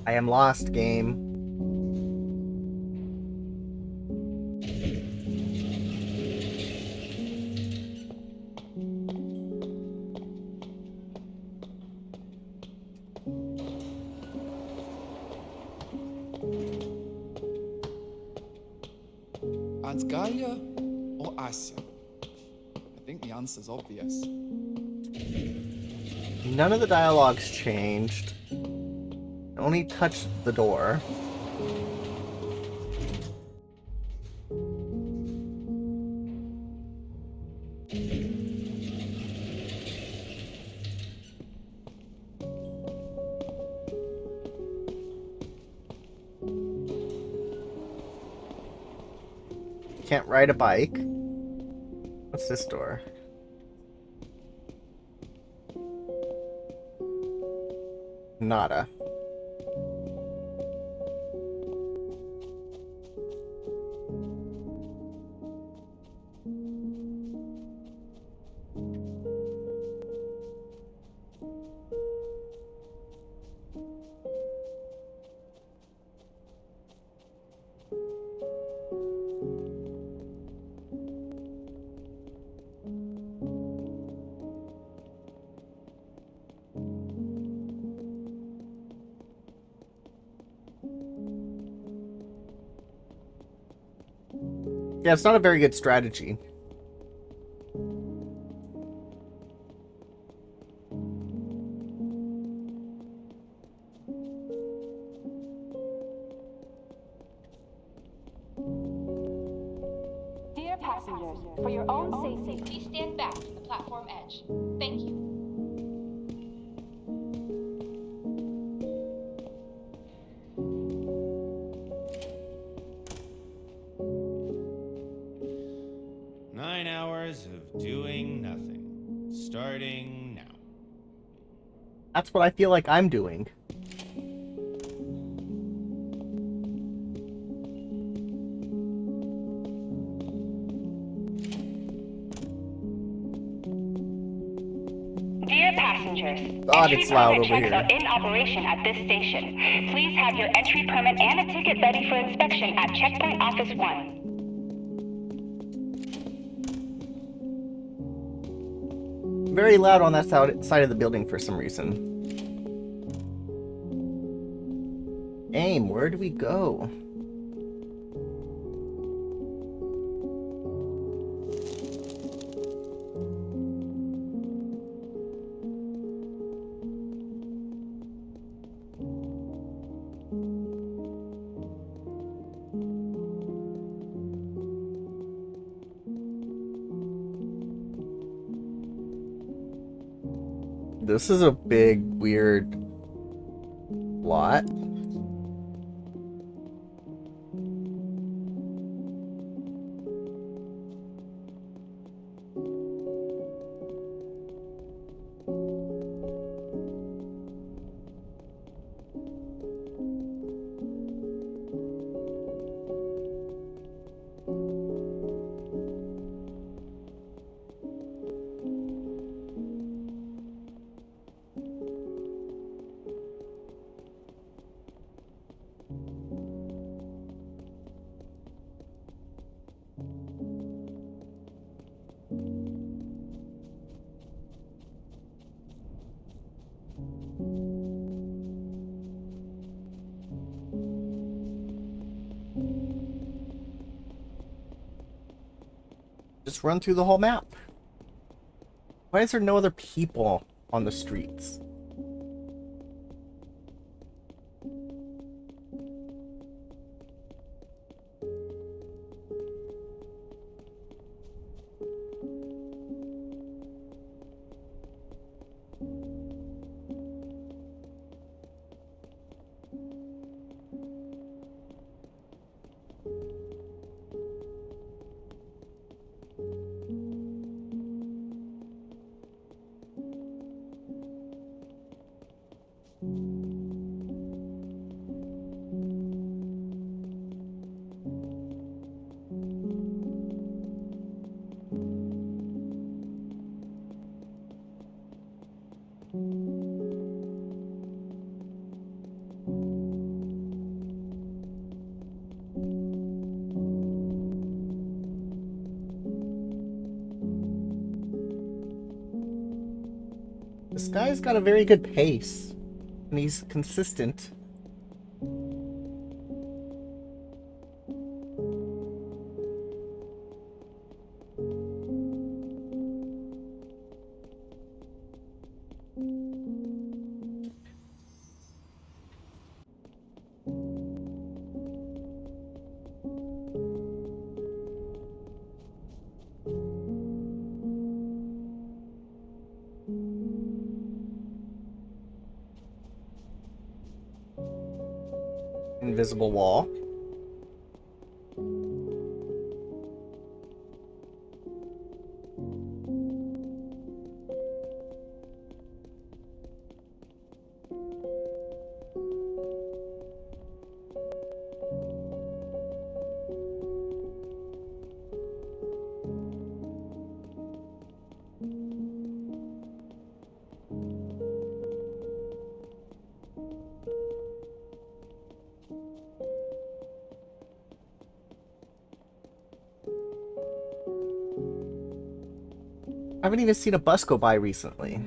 I am lost, game. Aunt Galia or Asya? I think the answer's obvious. None of the dialogues changed. Only touched the door. Can't ride a bike. What's this door? Nada. Yeah, it's not a very good strategy. Dear passengers, for your own safety, please stand back from the platform edge. Thank you. Of doing nothing. Starting now. That's what I feel like I'm doing. Dear passengers, God, it's loud over checks here. are in operation at this station. Please have your entry permit and a ticket ready for inspection at Checkpoint Office 1. very loud on that side of the building for some reason. Aim, where do we go? This is a big, weird lot. Just run through the whole map. Why is there no other people on the streets? This guy's got a very good pace, and he's consistent. Invisible wall. I haven't even seen a bus go by recently.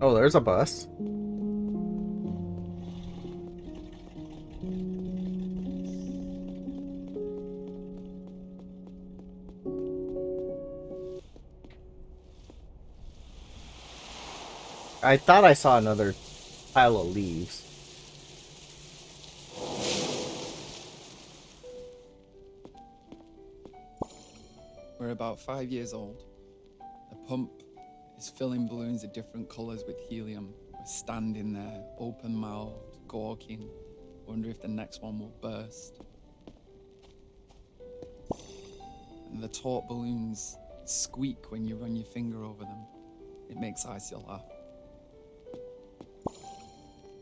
Oh, there's a bus. I thought I saw another pile of leaves. We're about 5 years old. The pump is filling balloons of different colours with helium. We're standing there, open-mouthed, gawking, wonder if the next one will burst. And the taut balloons squeak when you run your finger over them. It makes Isia laugh.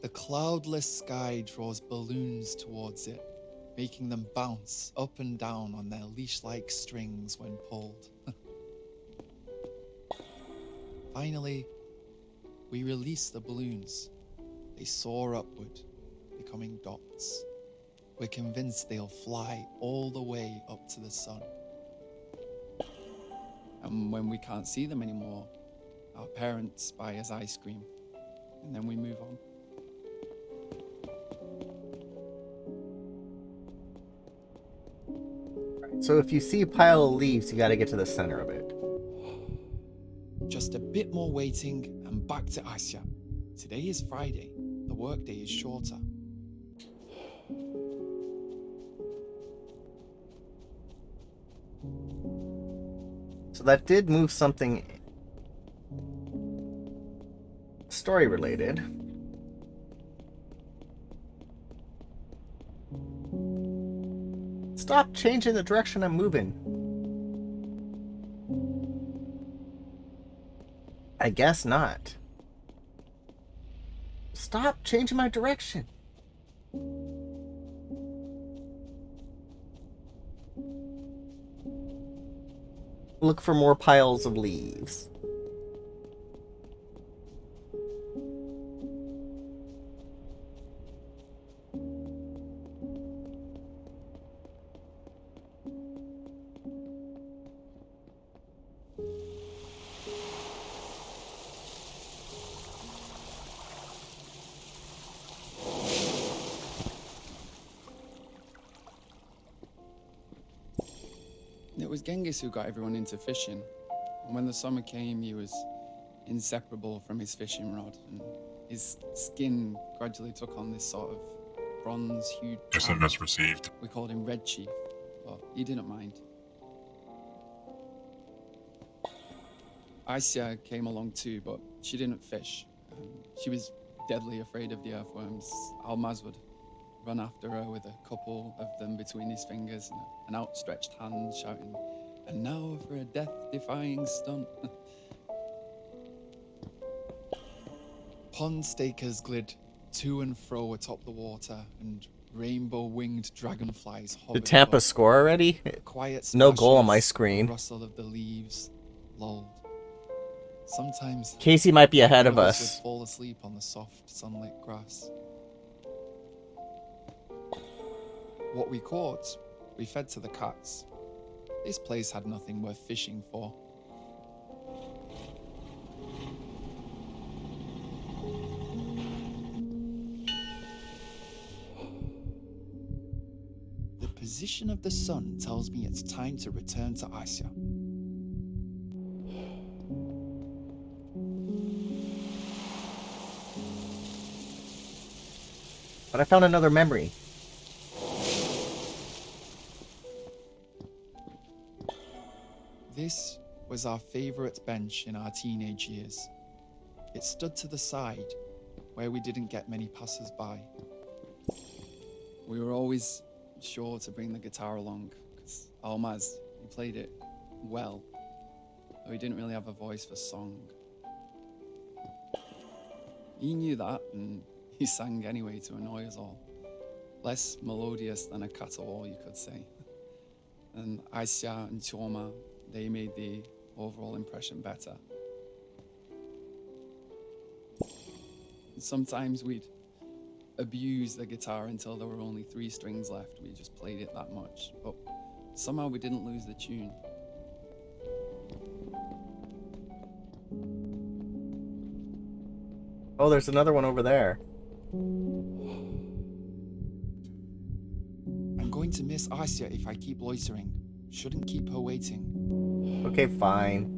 The cloudless sky draws balloons towards it, making them bounce up and down on their leash-like strings when pulled. Finally, we release the balloons. They soar upward, becoming dots. We're convinced they'll fly all the way up to the sun. And when we can't see them anymore, our parents buy us ice cream, and then we move on. So if you see a pile of leaves, you gotta get to the center of it. Just a bit more waiting and back to Isia. Today is Friday. The workday is shorter. So that did move something story related. Stop changing the direction I'm moving. I guess not. Stop changing my direction. Look for more piles of leaves. It was Genghis who got everyone into fishing. And when the summer came, he was inseparable from his fishing rod, and his skin gradually took on this sort of bronze-hued SMS received. We called him Red Chief, but he didn't mind. Isia came along too, but she didn't fish. She was deadly afraid of the earthworms. Almaz would run after her with a couple of them between his fingers and an outstretched hand, shouting, "And now for a death-defying stunt." Pond stakers glid to and fro atop the water, and rainbow-winged dragonflies hovered Did Tampa above. score already? Quiet No goal on my splashes, screen. the rustle of the leaves lulled. Sometimes Casey might be ahead one of would us. fall asleep on the soft, sunlit grass. What we caught, we fed to the cats. This place had nothing worth fishing for. The position of the sun tells me it's time to return to Isia. But I found another memory. This was our favorite bench in our teenage years. It stood to the side, where we didn't get many passers-by. We were always sure to bring the guitar along, because Almaz, he played it well, though he didn't really have a voice for song. He knew that, and he sang anyway to annoy us all. Less melodious than a caterwaul, you could say. And Isia and Choma, they made the overall impression better. And sometimes we'd abuse the guitar until there were only 3 strings left. We just played it that much, but somehow we didn't lose the tune. Oh, there's another one over there. I'm going to miss Asia if I keep loitering. Shouldn't keep her waiting. Okay, fine.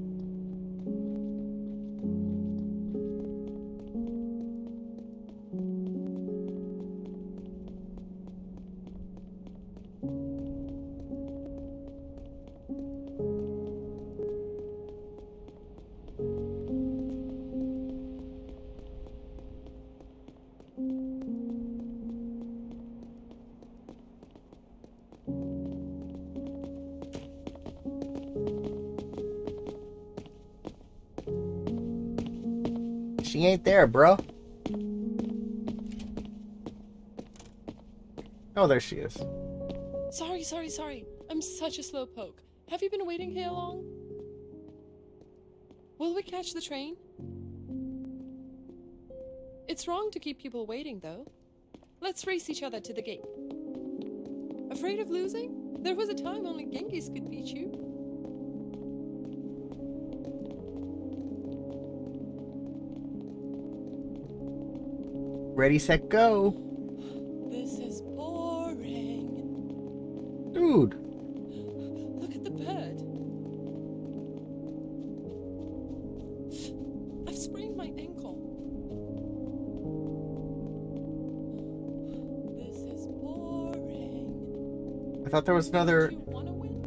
She ain't there, bro. Oh, there she is. Sorry. I'm such a slow poke. Have you been waiting here long? Will we catch the train? It's wrong to keep people waiting, though. Let's race each other to the gate. Afraid of losing? There was a time only Genghis could beat you. Ready, set, go. This is boring. Dude. Look at the bird. I've sprained my ankle. This is boring. I thought there was another... Do you want to win?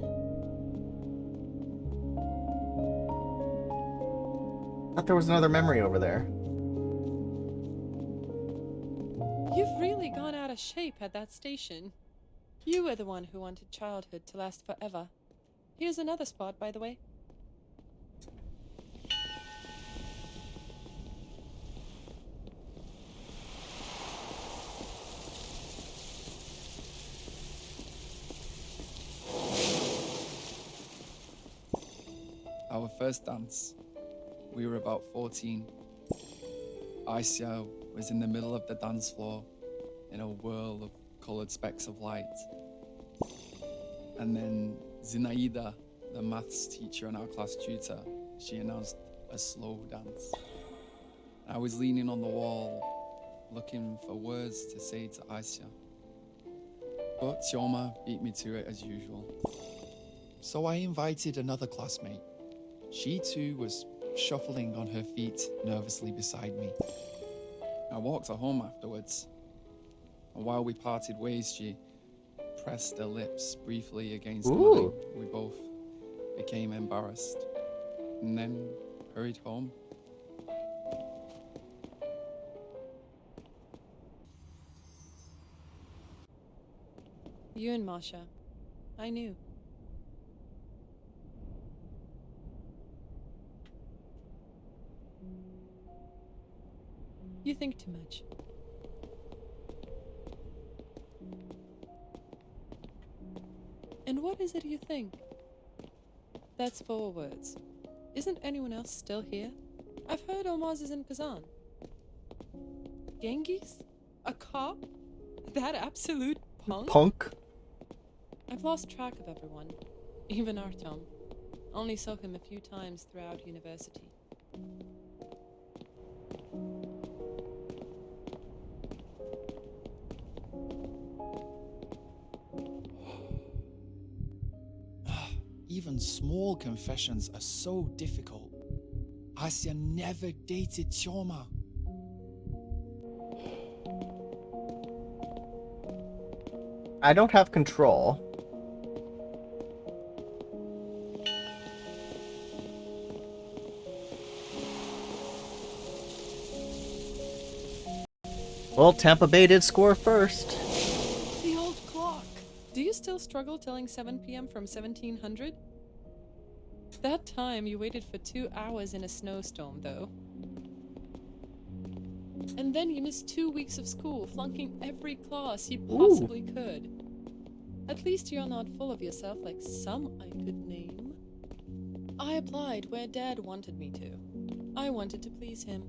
I thought there was another memory over there. You've really gone out of shape at that station. You were the one who wanted childhood to last forever. Here's another spot, by the way. Our first dance. We were about 14. Aisha was in the middle of the dance floor in a whirl of colored specks of light. And then Zinaida, the maths teacher and our class tutor, she announced a slow dance. I was leaning on the wall, looking for words to say to Aisha. But Chioma beat me to it as usual. So I invited another classmate. She too was shuffling on her feet nervously beside me. I walked her home afterwards, and while we parted ways, she pressed her lips briefly against mine. We both became embarrassed, and then hurried home. You and Masha. I knew. You think too much. And what is it you think? That's 4 words. Isn't anyone else still here? I've heard Almaz is in Kazan. Genghis? A cop? That absolute punk? Punk? I've lost track of everyone. Even Artem. Only saw him a few times throughout university. Even small confessions are so difficult. Asya never dated Chioma. I don't have control. Well, Tampa Bay did score first. The old clock. Do you still struggle telling 7 p.m. from 1700? That time you waited for 2 hours in a snowstorm, though. And then you missed 2 weeks of school, flunking every class you possibly could. At least you're not full of yourself like some I could name. I applied where Dad wanted me to. I wanted to please him.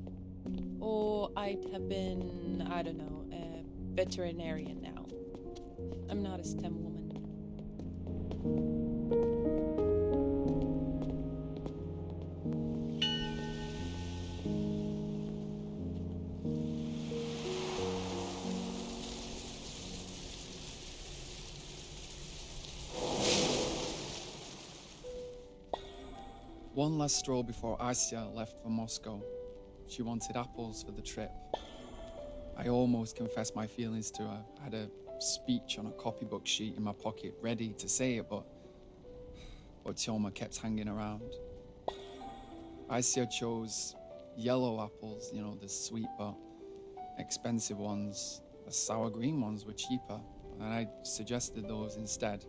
Or I'd have been, I don't know, a veterinarian now. I'm not a STEM woman. One last stroll before Asya left for Moscow. She wanted apples for the trip. I almost confessed my feelings to her. I had a speech on a copybook sheet in my pocket ready to say it, but Tjoma kept hanging around. Asya chose yellow apples, you know, the sweet but expensive ones. The sour green ones were cheaper, and I suggested those instead.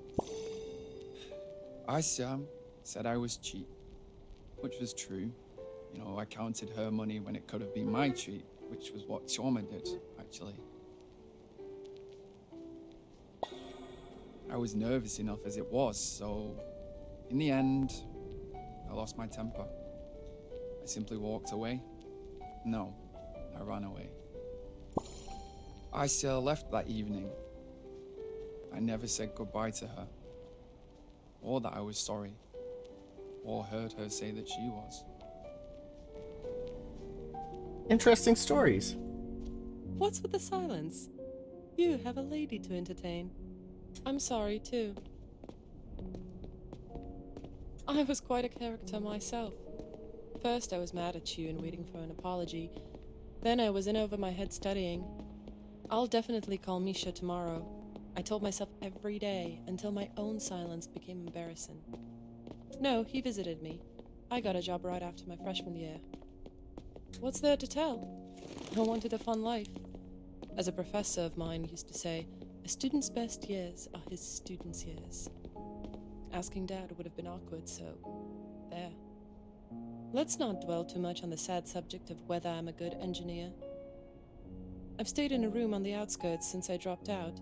Asya said I was cheap, which was true. You know, I counted her money when it could have been my treat, which was what Tjoma did, actually. I was nervous enough as it was, so in the end, I lost my temper. I simply walked away. No, I ran away. Asya left that evening. I never said goodbye to her, or that I was sorry, or heard her say that she was. Interesting stories. What's with the silence? You have a lady to entertain. I'm sorry, too. I was quite a character myself. First I was mad at you and waiting for an apology. Then I was in over my head studying. I'll definitely call Misha tomorrow. I told myself every day until my own silence became embarrassing. No, he visited me. I got a job right after my freshman year. What's there to tell? I wanted a fun life. As a professor of mine used to say, a student's best years are his student's years. Asking Dad would have been awkward, so there. Let's not dwell too much on the sad subject of whether I'm a good engineer. I've stayed in a room on the outskirts since I dropped out.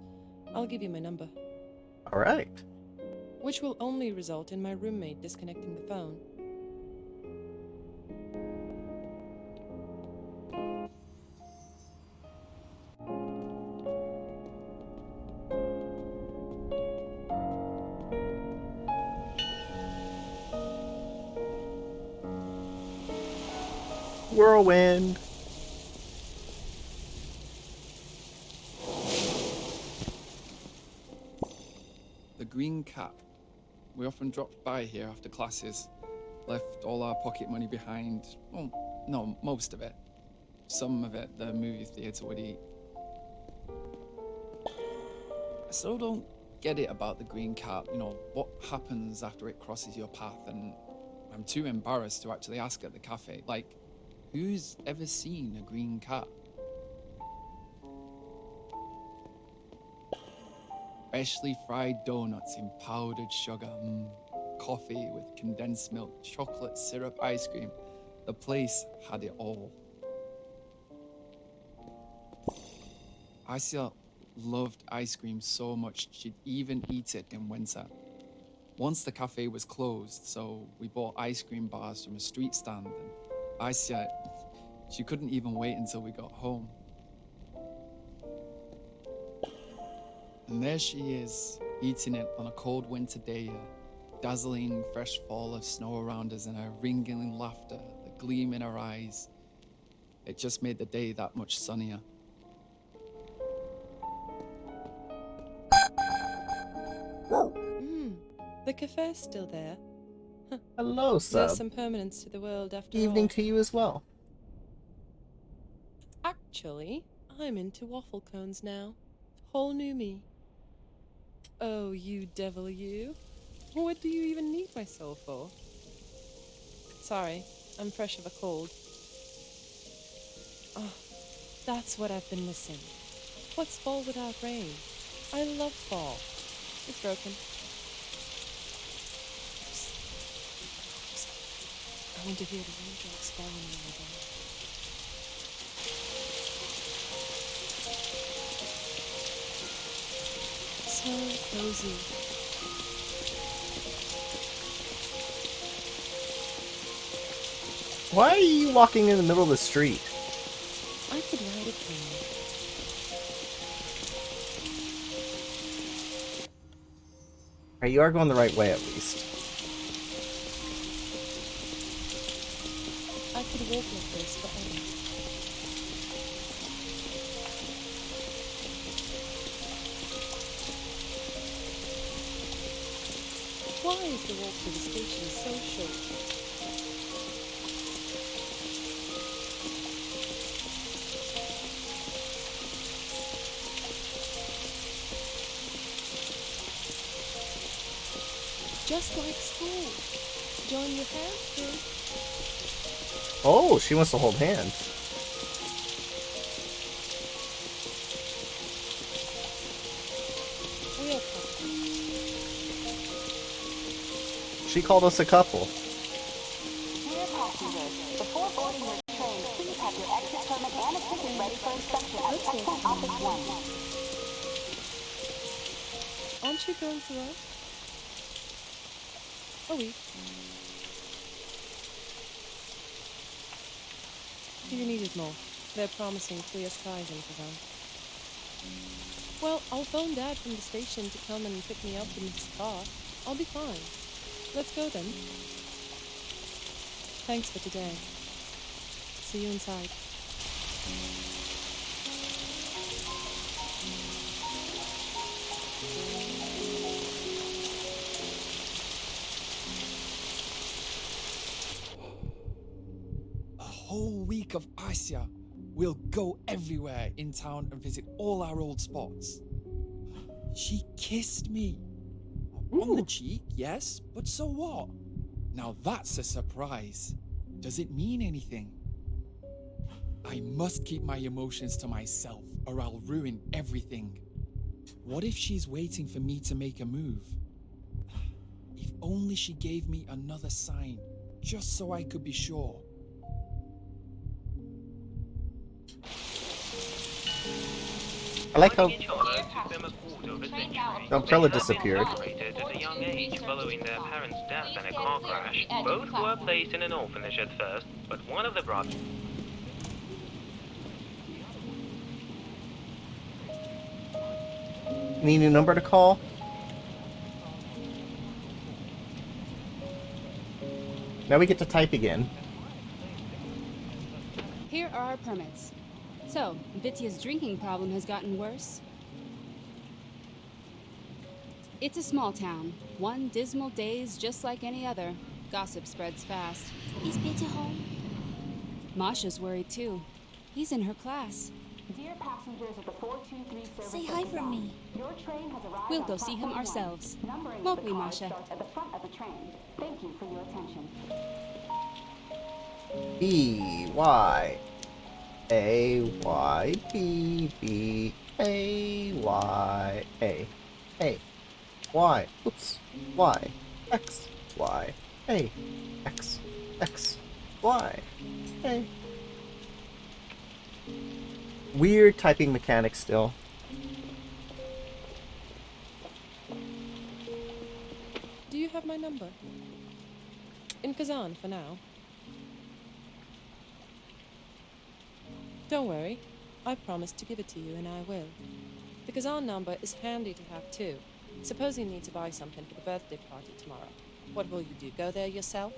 I'll give you my number. All right. Which will only result in my roommate disconnecting the phone. Whirlwind. The Green Cat. We often dropped by here after classes, left all our pocket money behind. Well, no, most of it. Some of it the movie theatre would eat. I still don't get it about the Green Cat, you know, what happens after it crosses your path, and I'm too embarrassed to actually ask at the cafe. Like, who's ever seen a green cat? Freshly fried donuts in powdered sugar, coffee with condensed milk, chocolate syrup ice cream. The place had it all. Asya loved ice cream so much she'd even eat it in winter. Once the cafe was closed, so we bought ice cream bars from a street stand, and Asya, she couldn't even wait until we got home. And there she is, eating it on a cold winter day, a dazzling fresh fall of snow around us and her ringing laughter, the gleam in her eyes. It just made the day that much sunnier. The cafe's still there. Hello, sub. There's some permanence to the world after Evening all. to you as well. Actually, I'm into waffle cones now. Whole new me. Oh, you devil you. What do you even need my soul for? Sorry, I'm fresh of a cold. Oh, that's what I've been missing. What's fall without rain? I love fall. It's broken. I want to hear the raindrops falling on my door. So cozy. Why are you walking in the middle of the street? I could ride a plane. Alright, you are going the right way at least. I could walk like this forever. Why is the walk to the station so short? Just like school. Join your hands, kid. Oh, she wants to hold hands. We're a couple. She called us a couple. Dear passengers, before boarding your train, please have your exit permit and a ticket ready for inspection at Checkpoint Office 1. Aren't you going to work? A week. Do you need it more? They're promising clear skies in Kazan. Well, I'll phone Dad from the station to come and pick me up in his car. I'll be fine. Let's go then. Thanks for today. See you inside. A whole week of Asia. We'll go everywhere in town and visit all our old spots. She kissed me. On the cheek, yes, but so what? Now that's a surprise. Does it mean anything? I must keep my emotions to myself or I'll ruin everything. What if she's waiting for me to make a move? If only she gave me another sign, just so I could be sure. I like how The umbrella disappeared. Separated at a young age following their parents' death in a car crash. Both were placed in an orphanage at first, but one of the brothers... Need a number to call? Now we get to type again. Here are our permits. So, Vitya's drinking problem has gotten worse? It's a small town. One dismal day's just like any other. Gossip spreads fast. Is Vitya home? Masha's worried too. He's in her class. Dear passengers of the 423 service. Say hi from me. Your train has arrived. We'll on go see him platform ourselves. 1. Numbering Won't of the we, cars Masha? starts at the front of the train. Thank you for your attention. B Y A Y B B A Y A A Y. Oops. Y X Y A X X Y A. Weird typing mechanics still. Do you have my number? In Kazan for now. Don't worry. I promised to give it to you, and I will. The Kazan number is handy to have too. Suppose you need to buy something for the birthday party tomorrow. What will you do? Go there yourself?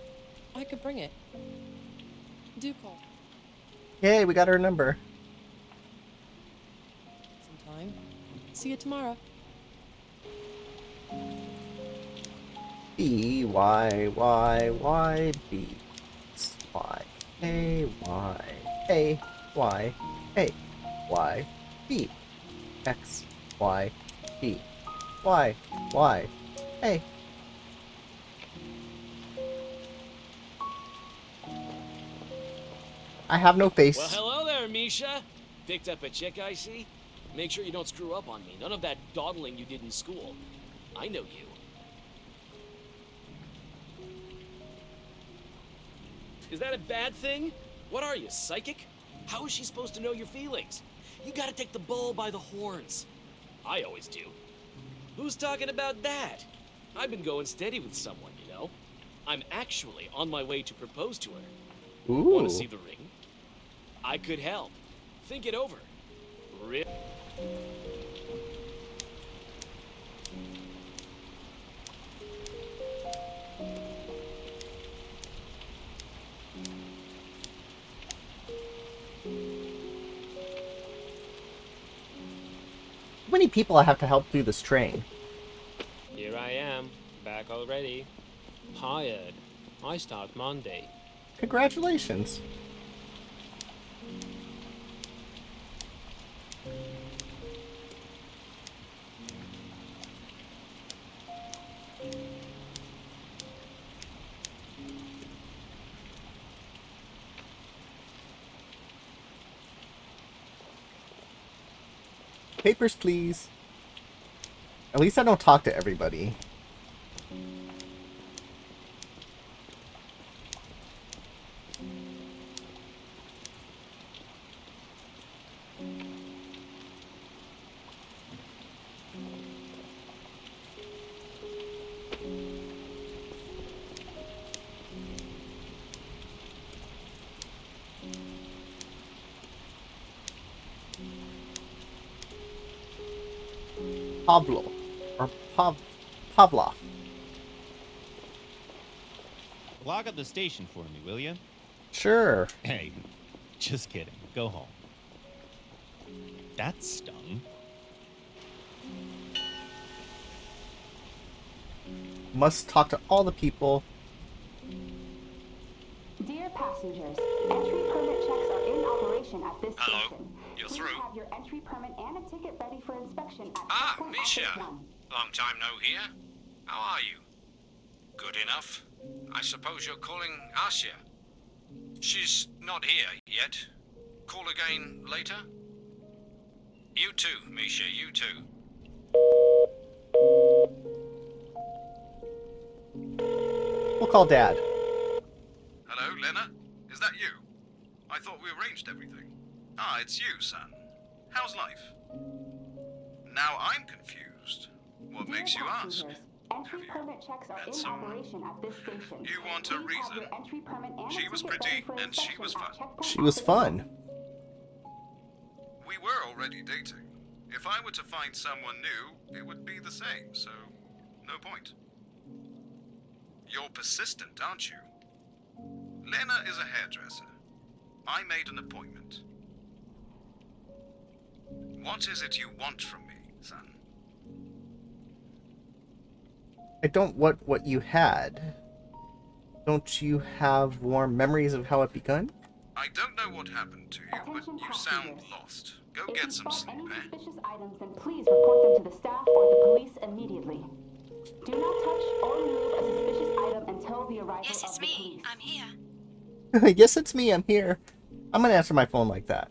I could bring it. Do call. Yay, we got her number. Sometime. See you tomorrow. B Y Y Y B Y A Y A Y A Y B X Y B Y Y A. I have no face. Well, hello there, Misha. Picked up a chick, I see. Make sure you don't screw up on me. None of that dawdling you did in school. I know you. Is that a bad thing? What are you, psychic? How is she supposed to know your feelings? You gotta take the bull by the horns. I always do. Who's talking about that? I've been going steady with someone, you know. I'm actually on my way to propose to her. Ooh. Want to see the ring? I could help. Think it over. How many people I have to help through this train? Here I am, back already. Hired. I start Monday. Congratulations. Papers, please. At least I don't talk to everybody. Pavlo, or Pavlov. Log up the station for me, will you? Sure. Hey, just kidding. Go home. That stung. Must talk to all the people. Dear passengers, entry permit checks are in operation at this Hello, station. you're Please through. have your entry permit and a ticket ready for inspection at Ah, checkpoint Misha. office 1. Long time no hear. How are you? Good enough. I suppose you're calling Asia. She's not here yet. Call again later? You too, Misha, you too. We'll call Dad. Hello, Lena? Is that you? I thought we arranged everything. Ah, it's you, son. How's life? Now I'm confused. What makes you ask? Entry permit checks are in operation at this station. You want a Please have reason? your entry permit and She a was ticket pretty, ready for and she was inspection fun. at checkpoint She was office fun. 1. We were already dating. If I were to find someone new, it would be the same, so no point. You're persistent, aren't you? Lena is a hairdresser. I made an appointment. What is it you want from me, son? I don't want what you had. Don't you have warm memories of how it begun? I don't know what happened to you, but you sound lost. Go get some sleep, Any eh? suspicious items, then please report them to the staff or the police immediately. Do not touch or remove a suspicious item until the arrival Yes, it's of the me. police. I'm here. Yes, it's me. I'm here. I'm gonna answer my phone like that.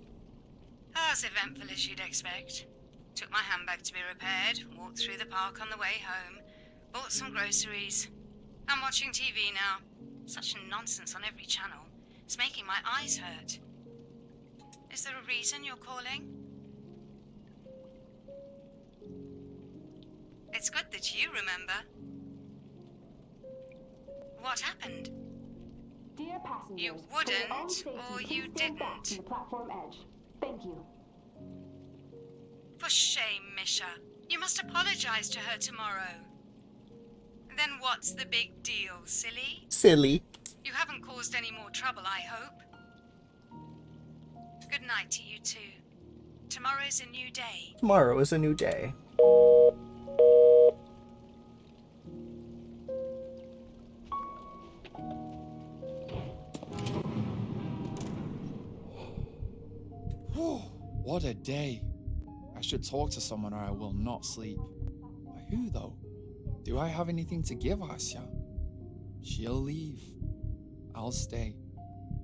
As eventful as you'd expect. Took my handbag to be repaired, walked through the park on the way home, bought some groceries. I'm watching TV now. Such nonsense on every channel. It's making my eyes hurt. Is there a reason you're calling? It's good that you remember. What happened? Dear passengers, You for your own wouldn't, safety, or please you stand back didn't. from the platform edge. Thank you. For shame, Misha. You must apologize to her tomorrow. Then what's the big deal, silly? Silly. You haven't caused any more trouble, I hope. Good night to you two. Tomorrow's a new day. Tomorrow is a new day. What a day. I should talk to someone or I will not sleep. But who though? Do I have anything to give Asya? She'll leave. I'll stay.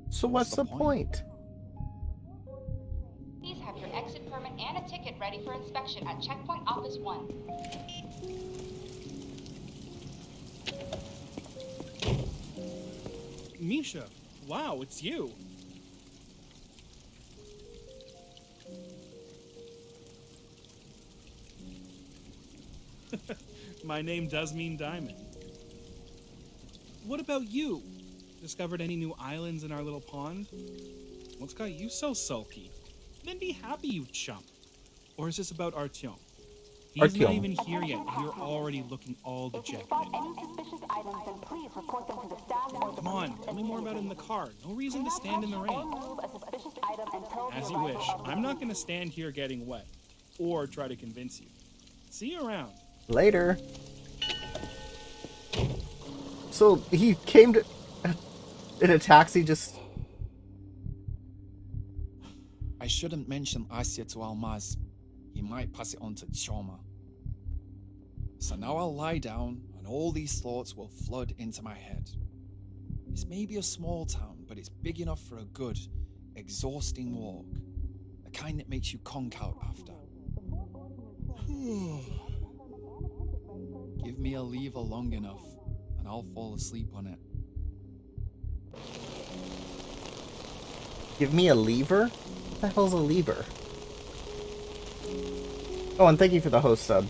So what's the point? Please have your exit permit and a ticket ready for inspection at checkpoint office 1. Misha, wow, it's you. My name does mean diamond. What about you? Discovered any new islands in our little pond? What's got you so sulky? Then be happy, you chump. Or is this about Artyom? He's not Artyom. even here yet. You're already looking all dejected. Spot any suspicious items, then please report them to the staff or the Come on, tell me more about it in the car. No reason to stand in the rain. move a suspicious item until the As you arrival wish. of the I'm not going to stand here getting wet. Or try to convince you. See you around. Later. So he came to... in a taxi just... I shouldn't mention Asia to Almaz. He might pass it on to Choma. So now I'll lie down, and all these thoughts will flood into my head. It's maybe a small town, but it's big enough for a good, exhausting walk. The kind that makes you conk out after. Give me a lever long enough, and I'll fall asleep on it. Give me a lever? What the hell's a lever? Oh, and thank you for the host sub.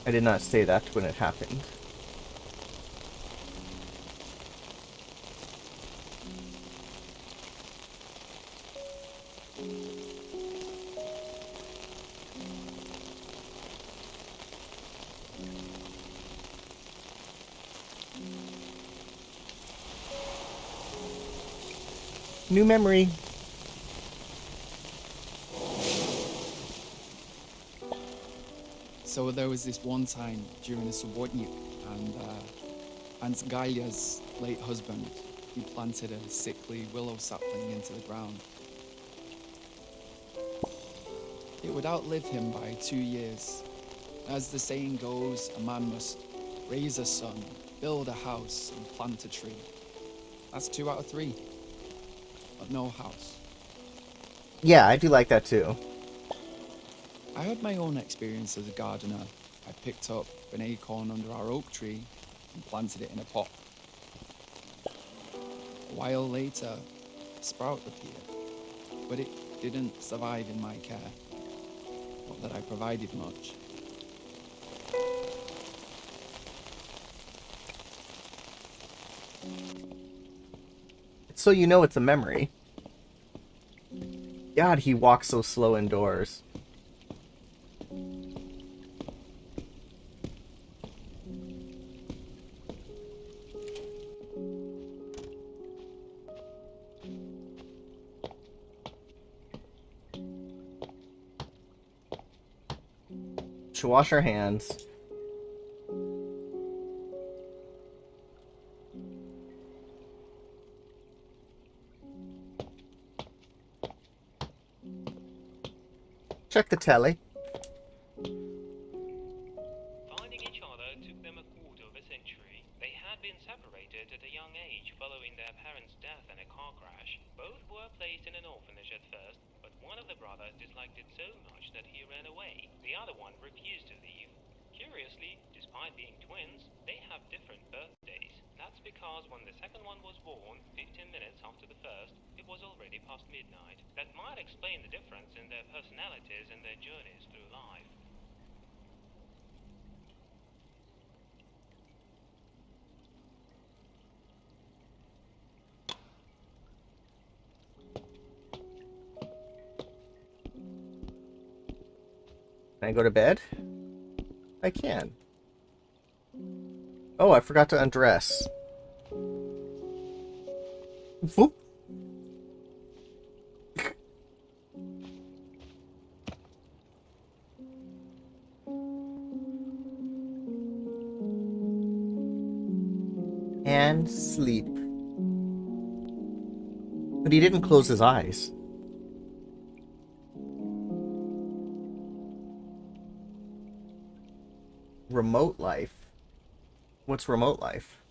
I did not say that when it happened. New memory. So there was this one time during a subotnik, and Aunt Galia's late husband, he planted a sickly willow sapling into the ground. It would outlive him by 2 years. As the saying goes, a man must raise a son, build a house, and plant a tree. That's 2 out of 3. But no house. Yeah, I do like that too. I had my own experience as a gardener. I picked up an acorn under our oak tree and planted it in a pot. A while later, a sprout appeared, but it didn't survive in my care. Not that I provided much. So you know it's a memory. God, he walks so slow indoors. Should wash our hands. Check the telly. Finding each other took them a quarter of a century. They had been separated at a young age following their parents' death in a car crash. Both were placed in an orphanage at first, but one of the brothers disliked it so much that he ran away. The other one refused to leave. Curiously, despite being twins, they have different birthdays. That's because when the second one was born, 15 minutes after the first, it was already past midnight. That might explain the difference in their personalities and their journeys through life. Can I go to bed? I can. Oh, I forgot to undress. Whoop. And sleep. But he didn't close his eyes. Remote life. What's remote life?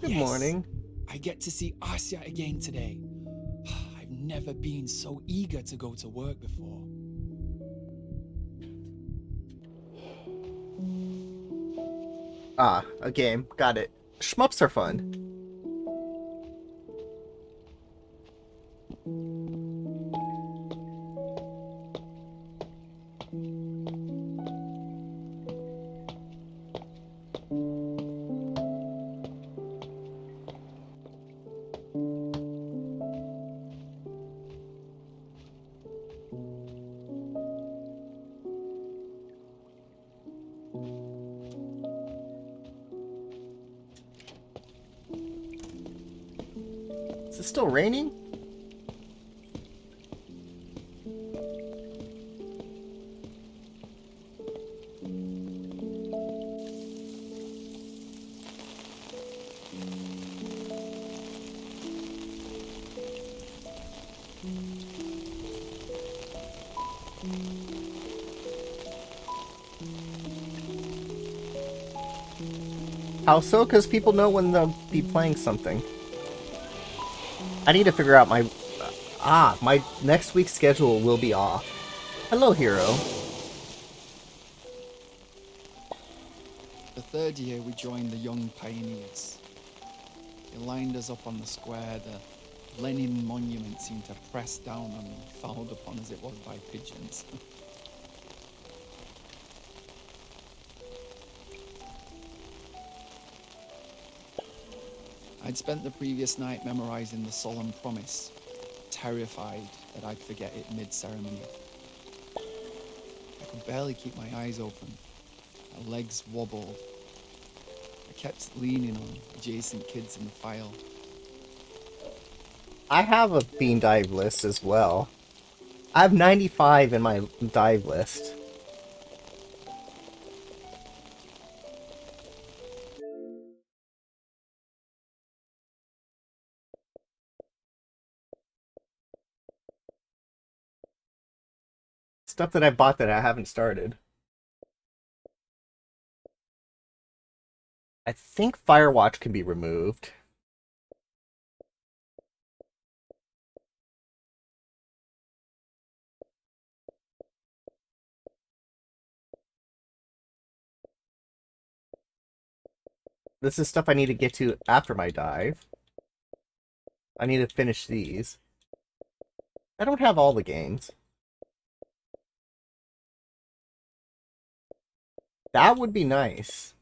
Good morning. I get to see Asia again today. I've never been so eager to go to work before. Ah, a game. Got it. Shmups are fun. it still raining? How so? Because people know when they'll be playing something. I need to figure out my... my next week's schedule will be off. Hello, Hero. The third year we joined the Young Pioneers. They lined us up on the square. The Lenin monument seemed to press down on me, fouled upon as it was by pigeons. I'd spent the previous night memorizing the solemn promise, terrified that I'd forget it mid-ceremony. I could barely keep my eyes open. My legs wobbled. I kept leaning on adjacent kids in the file. I have a bean dive list as well. I have 95 in my dive list. Stuff that I bought that I haven't started. I think Firewatch can be removed. This is stuff I need to get to after my dive. I need to finish these. I don't have all the games. That would be nice.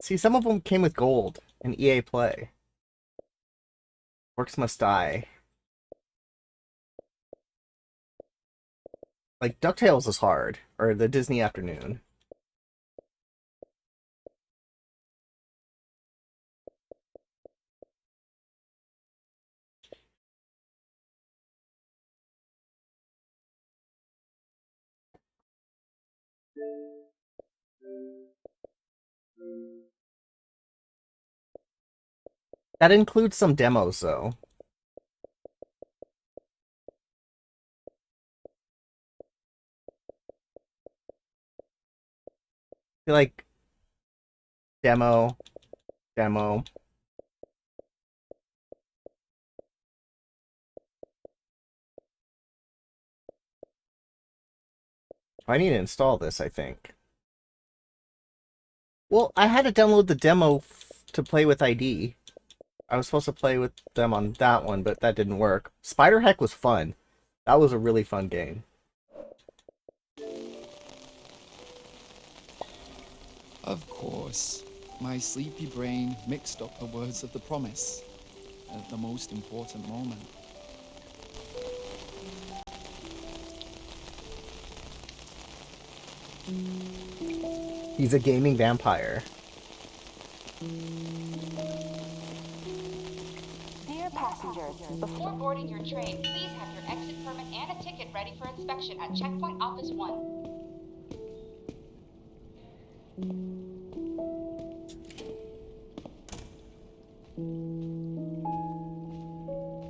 See, some of them came with gold in EA Play. Works Must Die. Like, DuckTales is hard. Or the Disney Afternoon. That includes some demos, though. Like, demo. I need to install this, I think. Well, I had to download the demo to play with ID. I was supposed to play with them on that one, but that didn't work. Spider Heck was fun. That was a really fun game. Of course, my sleepy brain mixed up the words of the promise at the most important moment. He's a gaming vampire. Dear passengers, before boarding your train, please have your exit permit and a ticket ready for inspection at Checkpoint Office 1.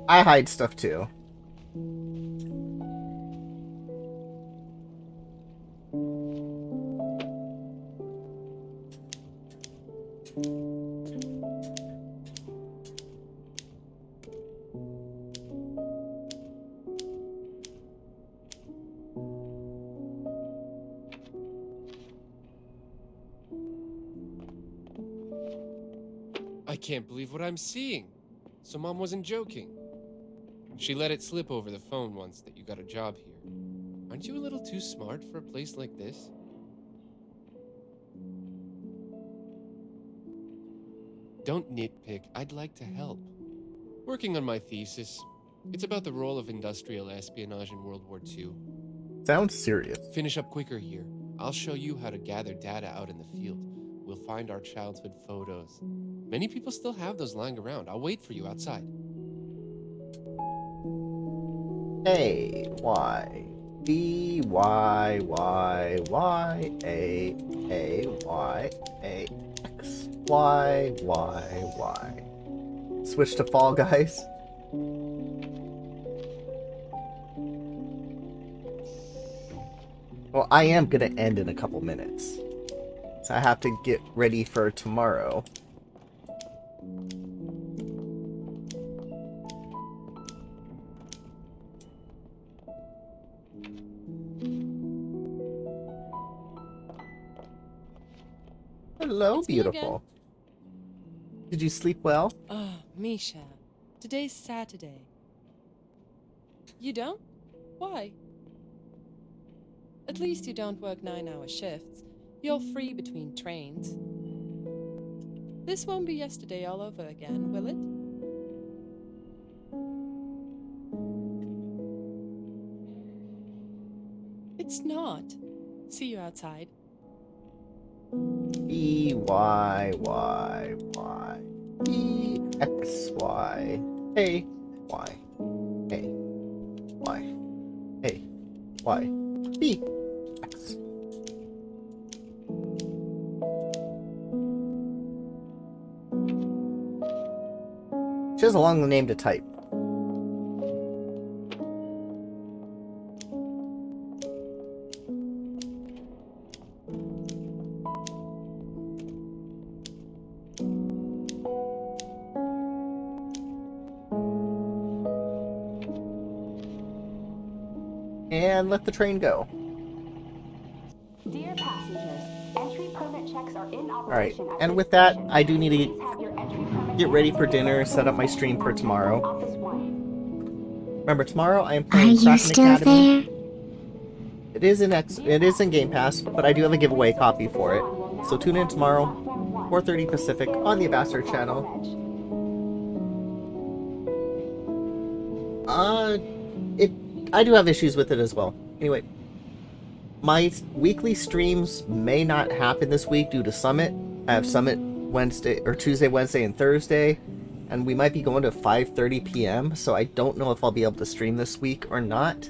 I hide stuff too. I can't believe what I'm seeing. So Mom wasn't joking. She let it slip over the phone once that you got a job here. Aren't you a little too smart for a place like this? Don't nitpick. I'd like to help. Working on my thesis. It's about the role of industrial espionage in World War II. Sounds serious. Finish up quicker here. I'll show you how to gather data out in the field. we'll find our childhood photos. Many people still have those lying around. I'll wait for you outside. A Y B Y Y Y A Y A X Y Y Y. Switch to Fall Guys. Well, I am gonna end in a couple minutes, so I have to get ready for tomorrow. Hello, It's me again. beautiful. Did you sleep well? Oh, Misha. Today's Saturday. You don't? Why? At least you don't work 9-hour shifts. You're free between trains. This won't be yesterday all over again, will it? It's not. See you outside. E Y Y Y E X Y A Y A Y A Y B X. She has a long name to type. And let the train go. Dear passengers, entry permit checks are in Alright, operation at and this with that, station. I do need Please to have your entry permit get ready and for ticket dinner, ready set up my for stream for inspection at tomorrow. Office 1. Remember, tomorrow I am Are playing you Kraken still Academy. there? It is in Game Pass, but I do have a giveaway copy for it. So tune in tomorrow, 4:30 Pacific, on the Ambassador channel. I do have issues with it as well. Anyway, my weekly streams may not happen this week due to Summit. I have Summit Wednesday or Tuesday, Wednesday, and Thursday, and we might be going to 5:30 p.m. So I don't know if I'll be able to stream this week or not.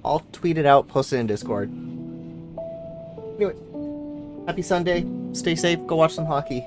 I'll tweet it out, post it in Discord. Anyway, happy Sunday. Stay safe. Go watch some hockey.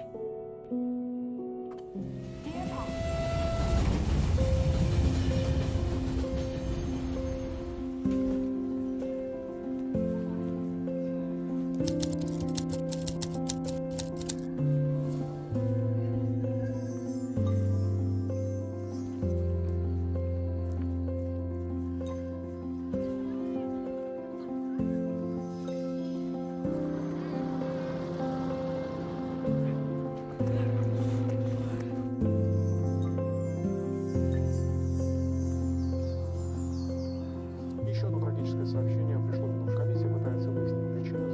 Еще одно трагическое сообщение пришло в комиссия пытается выяснить причину.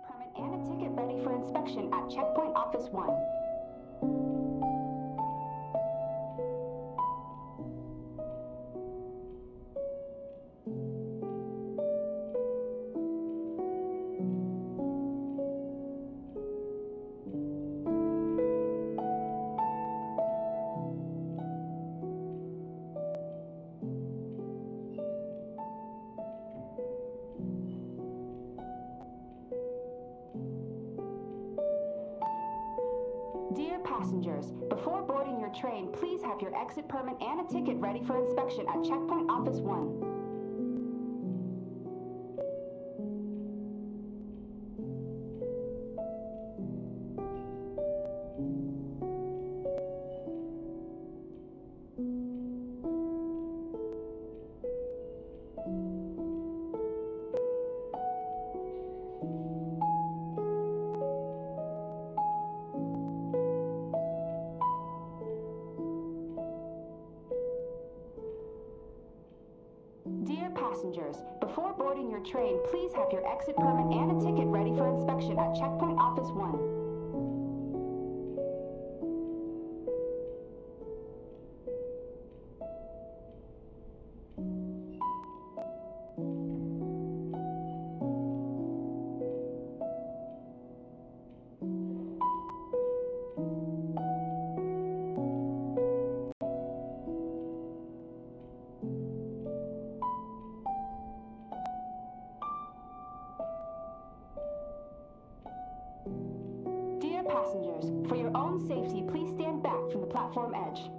Permit and a ticket ready for inspection at Checkpoint Office 1. Dear passengers, before boarding your train, please have your exit permit and a ticket ready for inspection at Checkpoint Office 1. Dear passengers, before boarding your train, please have your exit permit and a ticket ready for inspection at Checkpoint Office 1. Dear passengers, for your own safety, please stand back from the platform edge.